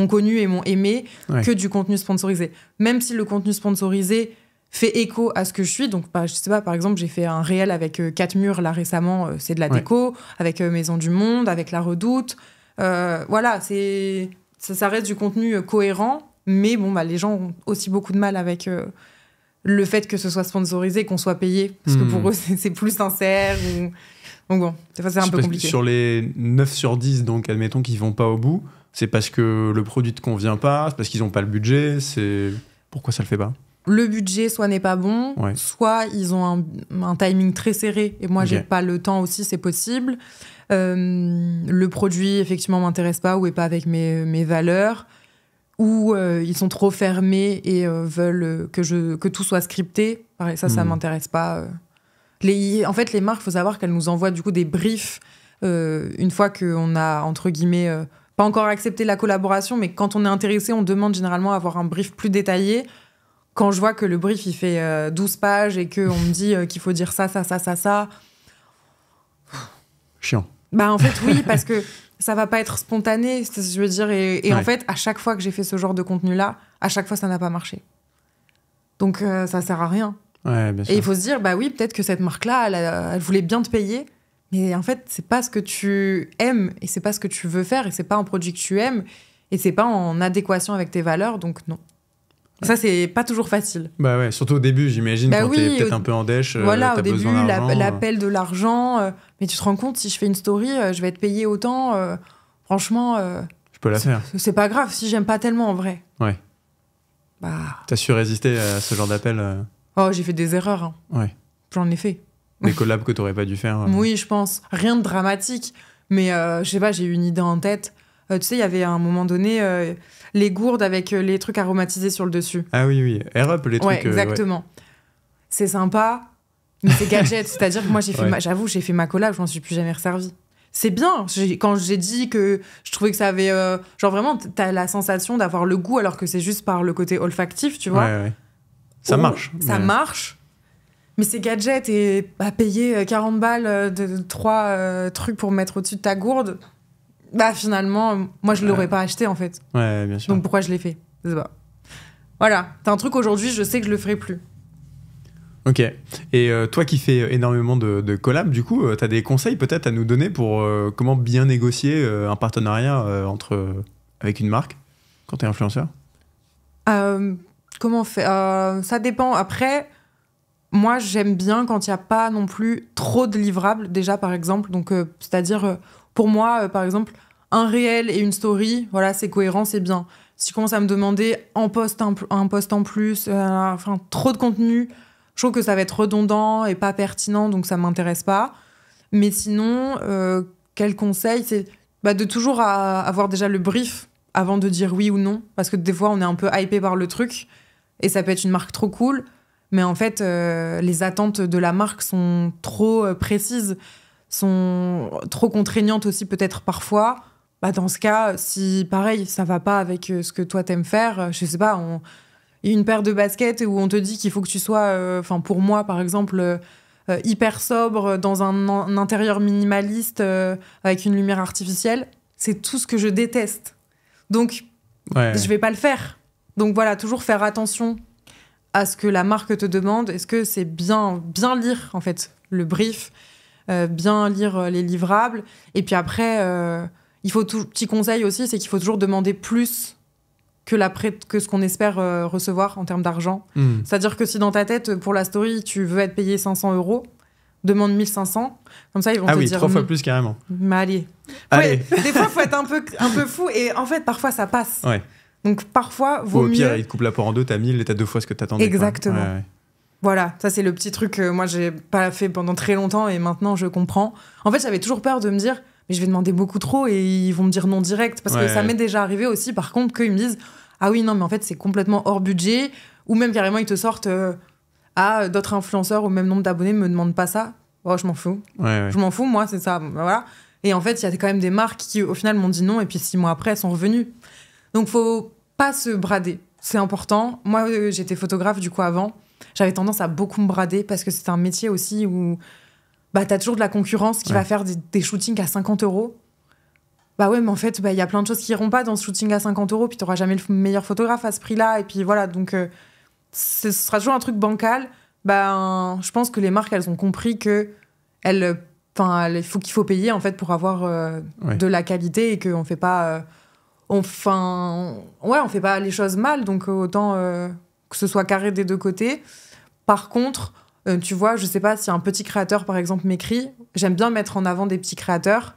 connu et m'ont aimé, que du contenu sponsorisé. Même si le contenu sponsorisé fait écho à ce que je suis. Donc, je sais pas, par exemple, j'ai fait un réel avec 4 murs, là, récemment, c'est de la déco, avec Maison du Monde, avec La Redoute. Voilà, ça reste du contenu cohérent, mais bon, les gens ont aussi beaucoup de mal avec le fait que ce soit sponsorisé, qu'on soit payé, parce que pour eux, c'est plus sincère. Donc bon, des fois, c'est un peu compliqué. Sur les 9 sur 10, donc, admettons qu'ils vont pas au bout, c'est parce que le produit te convient pas, c'est parce qu'ils ont pas le budget, c'est... Pourquoi ça le fait pas? Le budget, soit n'est pas bon, soit ils ont un timing très serré, et moi, j'ai pas le temps aussi, c'est possible. Le produit, effectivement, m'intéresse pas ou est pas avec mes valeurs, ou ils sont trop fermés et veulent que tout soit scripté. Pareil, ça m'intéresse pas. En fait, les marques, il faut savoir qu'elles nous envoient du coup des briefs une fois qu'on a, entre guillemets, pas encore accepté la collaboration, mais quand on est intéressé, on demande généralement à avoir un brief plus détaillé. Quand je vois que le brief, il fait 12 pages et qu'on me dit qu'il faut dire ça. Chiant. En fait, oui, parce que ça va pas être spontané, c'est ce que je veux dire. Et en fait, à chaque fois que j'ai fait ce genre de contenu-là, à chaque fois, ça n'a pas marché. Donc, ça sert à rien. Ouais, bien sûr. Et il faut se dire, oui, peut-être que cette marque-là, elle voulait bien te payer, mais en fait, c'est pas ce que tu aimes et c'est pas ce que tu veux faire et c'est pas un produit que tu aimes et c'est pas en adéquation avec tes valeurs, donc non. Ça, c'est pas toujours facile. Surtout au début, j'imagine, quand t'es peut-être un peu en dèche, voilà, t'as au début, besoin d'argent. l'appel de l'argent, mais tu te rends compte, si je fais une story, je vais être payée autant, franchement... je peux la faire. C'est pas grave, si j'aime pas tellement, en vrai. Ouais. T'as su résister à ce genre d'appel Oh, j'ai fait des erreurs. Hein. Ouais. J'en ai fait. Des collabs que t'aurais pas dû faire. Oui, je pense. Rien de dramatique. Mais je sais pas, j'ai eu une idée en tête. Tu sais, il y avait à un moment donné les gourdes avec les trucs aromatisés sur le dessus. Ah oui. Air Up, les trucs. Ouais, exactement. C'est sympa, mais c'est gadget. C'est-à-dire que moi, j'avoue, j'ai fait ma collab, je m'en suis plus jamais resservie. C'est bien. Quand j'ai dit que je trouvais que ça avait... genre vraiment, t'as la sensation d'avoir le goût alors que c'est juste par le côté olfactif, tu vois. Ouais. Ça marche. Ça marche. Mais ces gadgets et payer 40 balles de 3 trucs pour mettre au-dessus de ta gourde, finalement, moi, je l'aurais pas acheté, en fait. Ouais, bien sûr. Donc pourquoi je l'ai fait? Je sais pas. Voilà, t'as un truc aujourd'hui, je sais que je le ferai plus. Ok. Et toi qui fais énormément de collabs, du coup, t'as des conseils peut-être à nous donner pour comment bien négocier un partenariat avec une marque quand t'es influenceur? Comment on fait? Ça dépend. Après, moi, j'aime bien quand il n'y a pas non plus trop de livrables, déjà, par exemple. Donc, c'est-à-dire, pour moi, par exemple, un réel et une story, voilà, c'est cohérent, c'est bien. Si je commence à me demander un post en plus, trop de contenu, je trouve que ça va être redondant et pas pertinent, donc ça m'intéresse pas. Mais sinon, quel conseil? C'est de toujours avoir déjà le brief avant de dire oui ou non. Parce que des fois, on est un peu hypé par le truc et ça peut être une marque trop cool. Mais en fait, les attentes de la marque sont trop précises, sont trop contraignantes aussi peut-être parfois. Dans ce cas, si pareil, ça va pas avec ce que toi t'aimes faire, je sais pas, une paire de baskets où on te dit qu'il faut que tu sois, pour moi par exemple, hyper sobre dans un intérieur minimaliste avec une lumière artificielle, c'est tout ce que je déteste. Donc, je vais pas le faire. Donc voilà, toujours faire attention à ce que la marque te demande. Est-ce que c'est bien lire en fait le brief, bien lire les livrables. Et puis après, il faut petit conseil aussi, c'est qu'il faut toujours demander plus que ce qu'on espère recevoir en termes d'argent. C'est-à-dire que si dans ta tête, pour la story, tu veux être payé 500 €, demande 1500. Comme ça, ils vont te dire... 3 fois plus carrément. Mais allez. Des fois, il faut être un peu fou. Et en fait, parfois, ça passe. Ouais. Donc, parfois, vaut mieux... Au pire, ils te coupent la poire en deux, t'as 1000 et t'as 2 fois ce que t'attendais. Exactement. Ouais. Voilà, ça, c'est le petit truc que moi, j'ai pas fait pendant très longtemps et maintenant, je comprends. En fait, j'avais toujours peur de me dire, mais je vais demander beaucoup trop et ils vont me dire non direct. Parce que ça m'est déjà arrivé aussi, par contre, qu'ils me disent... Ah oui, non, mais en fait, c'est complètement hors budget. Ou même carrément, ils te sortent d'autres influenceurs au même nombre d'abonnés ne me demandent pas ça. Oh, je m'en fous. Ouais. Je m'en fous, moi, c'est ça. Voilà. Et en fait, il y a quand même des marques qui, au final, m'ont dit non. Et puis, 6 mois après, elles sont revenues. Donc, faut pas se brader. C'est important. Moi, j'étais photographe, du coup, avant. J'avais tendance à beaucoup me brader parce que c'est un métier aussi où t'as toujours de la concurrence qui va faire des shootings à 50 €. Ouais, mais en fait, y a plein de choses qui iront pas dans ce shooting à 50 €, puis t'auras jamais le meilleur photographe à ce prix-là. Et puis voilà, donc ce sera toujours un truc bancal. Je pense que les marques, elles ont compris que il faut payer en fait pour avoir de la qualité et qu'on fait pas, on fait pas les choses mal, donc autant que ce soit carré des deux côtés. Par contre, tu vois, je sais pas si un petit créateur par exemple m'écrit, j'aime bien mettre en avant des petits créateurs.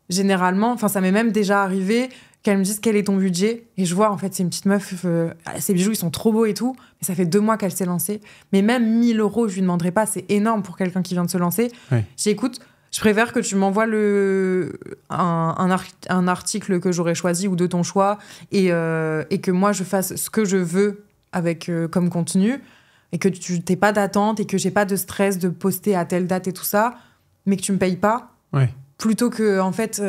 Généralement, ça m'est même déjà arrivé qu'elle me dise quel est ton budget. Et je vois, en fait, c'est une petite meuf, ses bijoux, ils sont trop beaux et tout. Mais ça fait 2 mois qu'elle s'est lancée. Mais même 1 000 €, je lui demanderai pas. C'est énorme pour quelqu'un qui vient de se lancer. J'écoute, je préfère que tu m'envoies un article que j'aurais choisi ou de ton choix et que moi, je fasse ce que je veux avec comme contenu et que tu n'aies pas d'attente et que j'ai pas de stress de poster à telle date et tout ça, mais que tu me payes pas. Plutôt que, en fait,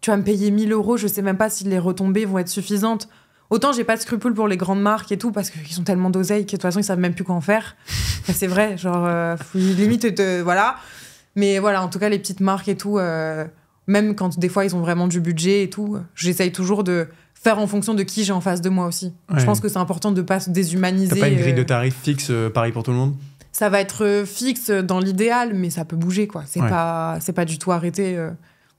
tu vas me payer 1 000 €, je sais même pas si les retombées vont être suffisantes. Autant j'ai pas de scrupules pour les grandes marques et tout, parce qu'ils ont tellement d'oseille que de toute façon, ils savent même plus quoi en faire. C'est vrai, genre, limite, voilà. Mais voilà, en tout cas, les petites marques et tout, même quand des fois, ils ont vraiment du budget et tout, j'essaye toujours de faire en fonction de qui j'ai en face de moi aussi. Je pense que c'est important de pas se déshumaniser. T'as pas une grille de tarifs fixe, pareil pour tout le monde ? Ça va être fixe dans l'idéal, mais ça peut bouger, quoi. C'est pas du tout arrêté.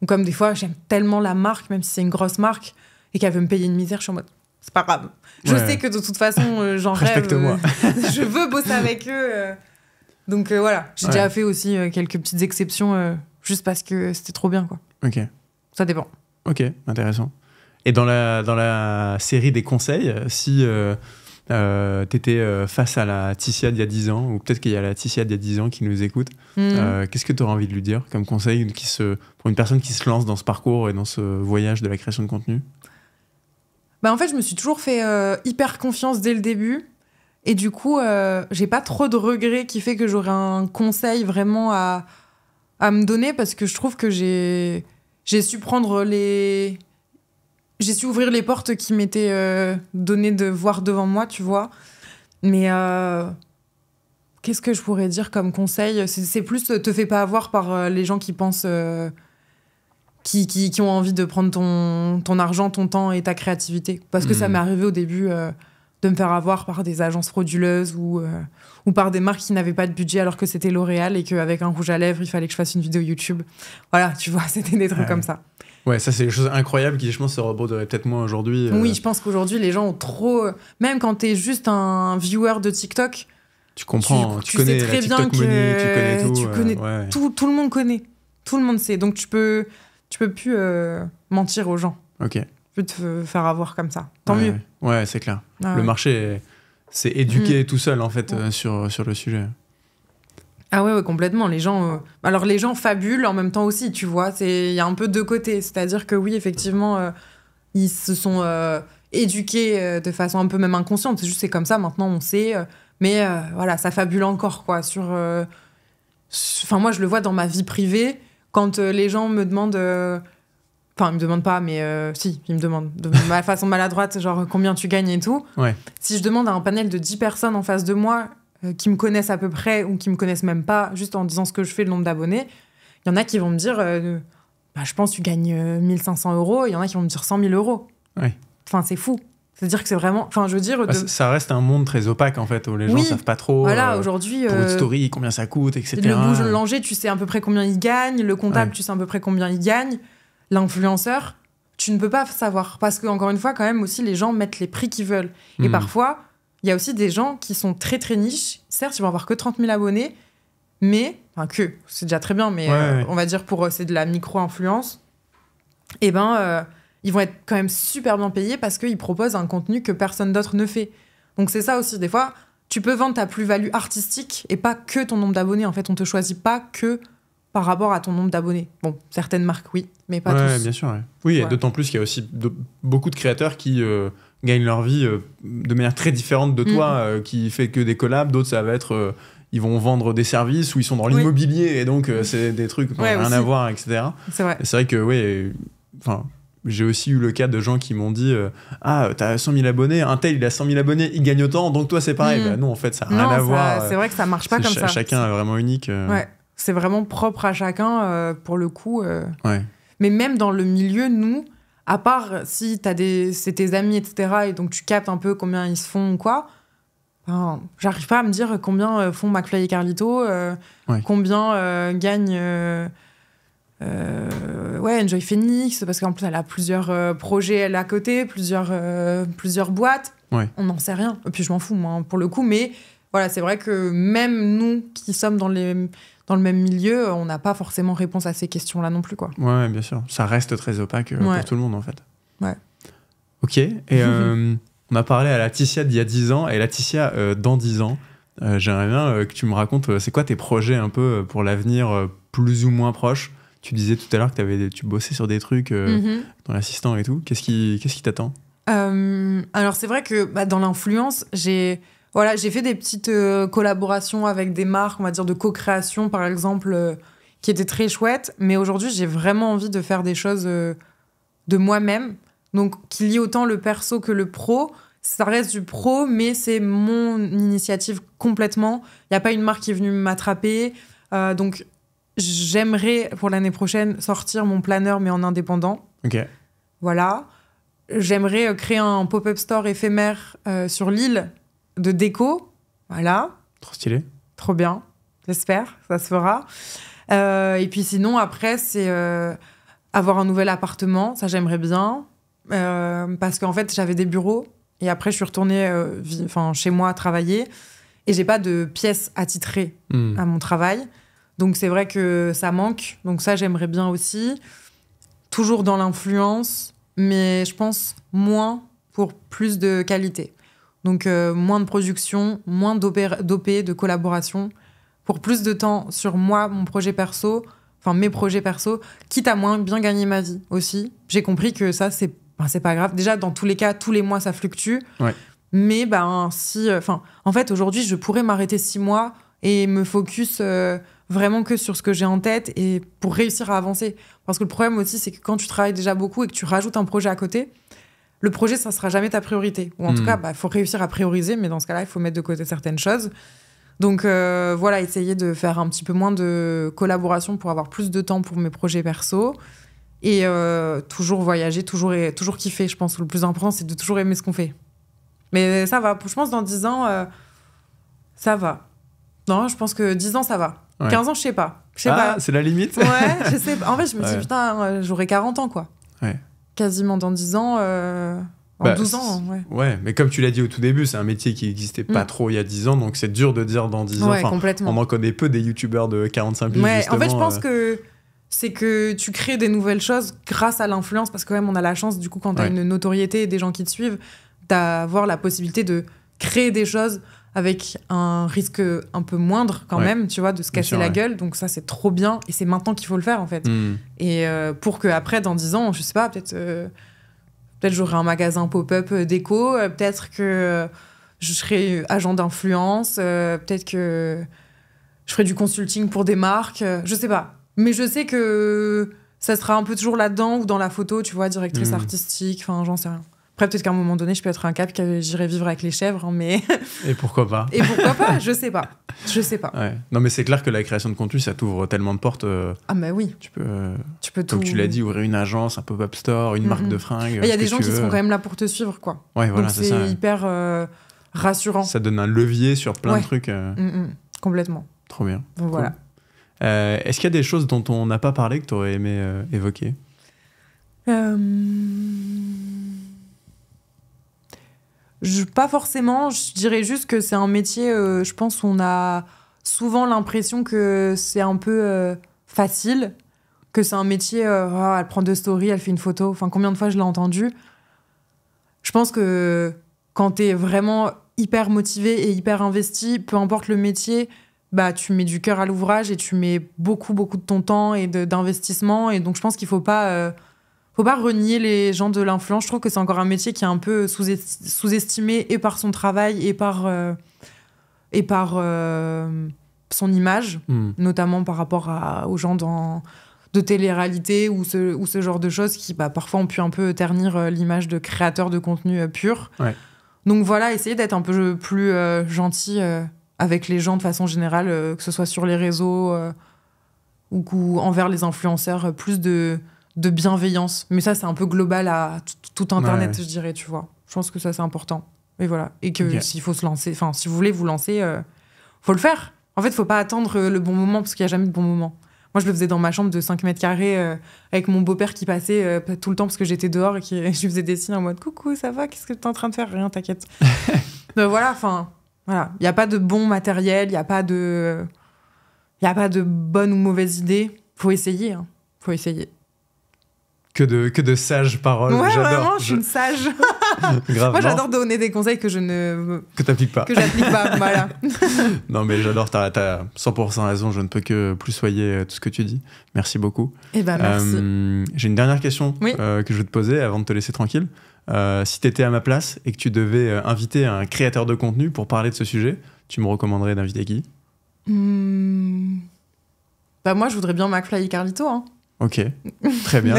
Donc, comme des fois, j'aime tellement la marque, même si c'est une grosse marque, et qu'elle veut me payer une misère, je suis en mode, c'est pas grave. Je sais que de toute façon, j'en rêve. Respecte-moi. Je veux bosser avec eux. Donc voilà, j'ai déjà fait aussi quelques petites exceptions, juste parce que c'était trop bien, quoi. Ok. Ça dépend. Ok, intéressant. Et dans la série des conseils, si... t'étais face à la Ticia d'il y a 10 ans, ou peut-être qu'il y a la Ticia d'il y a 10 ans qui nous écoute, qu'est-ce que tu aurais envie de lui dire comme conseil pour une personne qui se lance dans ce parcours et dans ce voyage de la création de contenu ? En fait, je me suis toujours fait hyper confiance dès le début. Et du coup, j'ai pas trop de regrets qui fait que j'aurais un conseil vraiment à me donner, parce que je trouve que j'ai su prendre j'ai su ouvrir les portes qui m'étaient données de voir devant moi, tu vois. Mais qu'est-ce que je pourrais dire comme conseil ? C'est plus te fais pas avoir par les gens qui pensent... Qui ont envie de prendre ton argent, ton temps et ta créativité. Parce que ça m'est arrivé au début de me faire avoir par des agences frauduleuses ou par des marques qui n'avaient pas de budget alors que c'était L'Oréal et qu'avec un rouge à lèvres, il fallait que je fasse une vidéo YouTube. Voilà, tu vois, c'était des trucs comme ça. Ouais, ça, c'est des choses incroyables qui, je pense, se reproduiraient peut-être moins aujourd'hui. Oui, je pense qu'aujourd'hui, les gens ont trop... Même quand t'es juste un viewer de TikTok... Tu comprends, tu connais sais très la TikTok bien que money, tu connais tout. Tu connais tout le monde connaît. Tout le monde sait. Donc, tu peux plus mentir aux gens. Ok. Tu peux te faire avoir comme ça. Tant mieux. Ouais, c'est clair. Ah, le marché, c'est éduqué tout seul, en fait, sur le sujet. Ah ouais, complètement. Les gens... Alors, les gens fabulent en même temps aussi, tu vois. Il y a un peu deux côtés. C'est-à-dire que oui, effectivement, ils se sont éduqués de façon un peu même inconsciente. C'est comme ça, maintenant, on sait. Mais voilà, ça fabule encore, quoi. Enfin, moi, je le vois dans ma vie privée. Quand les gens me demandent... Enfin, ils me demandent pas, mais si, ils me demandent de ma façon maladroite, genre combien tu gagnes et tout. Ouais. Si je demande à un panel de 10 personnes en face de moi qui me connaissent à peu près ou qui me connaissent même pas, juste en disant ce que je fais, le nombre d'abonnés, il y en a qui vont me dire je pense que tu gagnes 1 500 €. Il y en a qui vont me dire 100 000 €. Ouais. Enfin, c'est fou. C'est-à-dire que c'est vraiment... Enfin, je veux dire... Ça reste un monde très opaque, en fait, où les gens savent pas trop... Voilà, aujourd'hui... Pour une story, combien ça coûte, etc. Le boulanger, tu sais à peu près combien il gagne. Le comptable, Ouais. tu sais à peu près combien il gagne. L'influenceur, tu ne peux pas savoir. Parce que, encore une fois, quand même, aussi, les gens mettent les prix qu'ils veulent. Et parfois, il y a aussi des gens qui sont très, très niches. Certes, ils vont avoir que 30 000 abonnés, mais... Enfin, c'est déjà très bien, mais on va dire c'est de la micro-influence. Et ils vont être quand même super bien payés parce qu'ils proposent un contenu que personne d'autre ne fait. Donc c'est ça aussi, des fois, tu peux vendre ta plus-value artistique et pas que ton nombre d'abonnés. En fait, on te choisit pas que par rapport à ton nombre d'abonnés. Bon, certaines marques, oui, mais pas tous. Oui, bien sûr. Ouais. Oui, et d'autant plus qu'il y a aussi beaucoup de créateurs qui gagnent leur vie de manière très différente de toi, qui fait que des collabs. D'autres, ça va être... ils vont vendre des services ou ils sont dans l'immobilier et donc c'est des trucs qui n'ont rien à voir, etc. C'est vrai. Et c'est vrai que, j'ai aussi eu le cas de gens qui m'ont dit t'as 100 000 abonnés, un tel il a 100 000 abonnés, il gagne autant, donc toi c'est pareil. Bah non, en fait, ça n'a rien à voir. C'est vrai que ça marche pas comme ça. Chacun est vraiment unique. Ouais, c'est vraiment propre à chacun pour le coup. Ouais. Mais même dans le milieu, nous, à part si c'est tes amis, etc., et donc tu captes un peu combien ils se font ou quoi, j'arrive pas à me dire combien font McFly et Carlito, combien gagne Enjoy Phoenix, parce qu'en plus elle a plusieurs projets elle à côté, plusieurs boîtes. On n'en sait rien. Et puis je m'en fous, moi, pour le coup. Mais voilà, c'est vrai que même nous qui sommes dans le même milieu, on n'a pas forcément réponse à ces questions-là non plus, quoi. Ouais, bien sûr. Ça reste très opaque pour tout le monde, en fait. Ouais. Ok. Et on a parlé à Laetitia d'il y a 10 ans et Laetitia dans 10 ans. J'aimerais bien que tu me racontes, c'est quoi tes projets un peu pour l'avenir plus ou moins proche? Tu disais tout à l'heure que tu bossais sur des trucs dans l'assistant et tout. Qu'est-ce qui t'attend? Alors, c'est vrai que dans l'influence, j'ai fait des petites collaborations avec des marques, on va dire, de co-création, par exemple, qui étaient très chouettes. Mais aujourd'hui, j'ai vraiment envie de faire des choses de moi-même. Donc, qu'il y ait autant le perso que le pro. Ça reste du pro, mais c'est mon initiative complètement. Il n'y a pas une marque qui est venue m'attraper. Donc, j'aimerais, pour l'année prochaine, sortir mon planeur, mais en indépendant. Ok. Voilà. J'aimerais créer un pop-up store éphémère sur l'île de déco. Voilà. Trop stylé. Trop bien. J'espère. Ça se fera. Et puis sinon, après, c'est avoir un nouvel appartement. Ça, j'aimerais bien. Parce qu'en fait, j'avais des bureaux. Et après, je suis retournée chez moi travailler. Et j'ai pas de pièces attitrées à mon travail. Donc, c'est vrai que ça manque. Donc, ça, j'aimerais bien aussi. Toujours dans l'influence, mais je pense moins pour plus de qualité. Donc, moins de production, moins d'OP, de collaboration, pour plus de temps sur moi, mon projet perso, enfin mes projets perso, quitte à moins bien gagner ma vie aussi. J'ai compris que ça, c'est pas grave. Déjà, dans tous les cas, tous les mois, ça fluctue. Ouais. Mais en fait, aujourd'hui, je pourrais m'arrêter 6 mois et me focus vraiment que sur ce que j'ai en tête et pour réussir à avancer. Parce que le problème aussi, c'est que quand tu travailles déjà beaucoup et que tu rajoutes un projet à côté, le projet, ça sera jamais ta priorité. Ou en tout cas, faut réussir à prioriser, mais dans ce cas-là, il faut mettre de côté certaines choses. Donc voilà, essayer de faire un petit peu moins de collaboration pour avoir plus de temps pour mes projets perso. Et toujours voyager, toujours kiffer. Je pense que le plus important, c'est de toujours aimer ce qu'on fait. Mais ça va. Je pense dans 10 ans, ça va. Non, je pense que 10 ans, ça va. Ouais. 15 ans, je sais pas. C'est la limite. Ouais, je sais pas. En fait, je me dis, putain, j'aurai 40 ans, quoi. Ouais. Quasiment dans 10 ans, en 12 ans. Ouais, mais comme tu l'as dit au tout début, c'est un métier qui n'existait pas trop il y a 10 ans, donc c'est dur de dire dans 10 ans. Ouais, complètement. On en connaît peu des youtubeurs de 45 piges, justement. En fait, je pense que c'est que tu crées des nouvelles choses grâce à l'influence, parce que quand même, on a la chance, du coup, quand tu as une notoriété et des gens qui te suivent, d'avoir la possibilité de créer des choses avec un risque un peu moindre quand même, tu vois, de se casser la gueule. Donc ça, c'est trop bien. Et c'est maintenant qu'il faut le faire, en fait. Et pour qu'après, dans 10 ans, je sais pas, peut-être j'aurai un magasin pop-up déco, peut-être que je serai agent d'influence, peut-être que je ferai du consulting pour des marques, je sais pas. Mais je sais que ça sera un peu toujours là-dedans ou dans la photo, tu vois, directrice artistique, enfin, j'en sais rien. Après, peut-être qu'à un moment donné, je peux être un cap que j'irai vivre avec les chèvres, hein, mais... Et pourquoi pas ? Je sais pas. Ouais. Non, mais c'est clair que la création de contenu, ça t'ouvre tellement de portes. Ah bah oui. Tu peux tout... Comme tu l'as dit, ouvrir une agence, un pop-up store, une marque de fringues. Il y a des gens qui seront quand même là pour te suivre, quoi. Ouais, voilà, donc c'est hyper rassurant. Ça donne un levier sur plein de trucs. Complètement. Trop bien. Donc voilà. Est-ce qu'il y a des choses dont on n'a pas parlé que tu aurais aimé évoquer ? Pas forcément, je dirais juste que c'est un métier, je pense on a souvent l'impression que c'est un peu facile, que c'est un métier, elle prend deux stories, elle fait une photo, enfin combien de fois je l'ai entendu. Je pense que quand t'es vraiment hyper motivé et hyper investi, peu importe le métier, bah tu mets du cœur à l'ouvrage et tu mets beaucoup de ton temps et d'investissement, et donc je pense qu'il faut pas renier les gens de l'influence. Je trouve que c'est encore un métier qui est un peu sous-estimé et par son travail et par son image, notamment par rapport aux gens de télé-réalité ou ce genre de choses qui parfois ont pu un peu ternir l'image de créateur de contenu pur. Ouais. Donc voilà, essayer d'être un peu plus gentil avec les gens de façon générale, que ce soit sur les réseaux ou envers les influenceurs, plus de bienveillance. Mais ça, c'est un peu global à tout Internet, je dirais, tu vois. Je pense que ça, c'est important. Et voilà. Et que s'il faut se lancer, enfin, si vous voulez vous lancer, faut le faire. En fait, faut pas attendre le bon moment, parce qu'il y a jamais de bon moment. Moi, je le faisais dans ma chambre de 5 mètres carrés, avec mon beau-père qui passait tout le temps parce que j'étais dehors et je lui faisais des signes en mode « Coucou, ça va ? Qu'est-ce que t'es en train de faire ? Rien, t'inquiète. » Donc voilà, enfin, voilà. Il n'y a pas de bon matériel, il n'y a pas de bonne ou mauvaise idée. Faut essayer, hein. Faut essayer. Que de sages paroles. Ouais, j'adore. Vraiment, je suis une sage. Grave. Moi, j'adore donner des conseils que t'appliques pas. Que j'applique pas, voilà. Non, mais j'adore, t'as 100% raison, je ne peux que plus soyer tout ce que tu dis. Merci beaucoup. Eh ben, merci. J'ai une dernière question que je veux te poser avant de te laisser tranquille. Si t'étais à ma place et que tu devais inviter un créateur de contenu pour parler de ce sujet, tu me recommanderais d'inviter qui ? Moi, je voudrais bien McFly et Carlito, hein. Ok, très bien.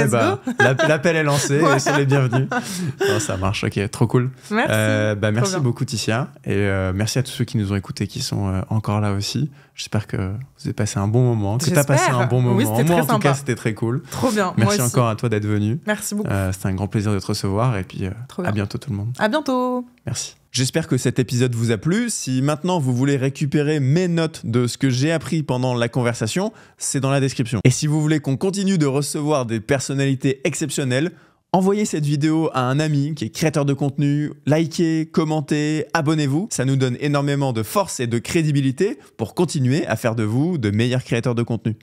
L'appel est lancé, et sont les bienvenus. Non, ça marche, ok, trop cool. Merci. Merci beaucoup, Ticia. Et merci à tous ceux qui nous ont écoutés, qui sont encore là aussi. J'espère que vous avez passé un bon moment, que tu as passé un bon moment. Oui, moi, en tout cas, c'était très cool. Trop bien. Merci encore à toi d'être venu. Merci beaucoup. C'était un grand plaisir de te recevoir. Et puis, à bientôt, tout le monde. À bientôt. Merci. J'espère que cet épisode vous a plu. Si maintenant vous voulez récupérer mes notes de ce que j'ai appris pendant la conversation, c'est dans la description. Et si vous voulez qu'on continue de recevoir des personnalités exceptionnelles, envoyez cette vidéo à un ami qui est créateur de contenu, likez, commentez, abonnez-vous. Ça nous donne énormément de force et de crédibilité pour continuer à faire de vous de meilleurs créateurs de contenu.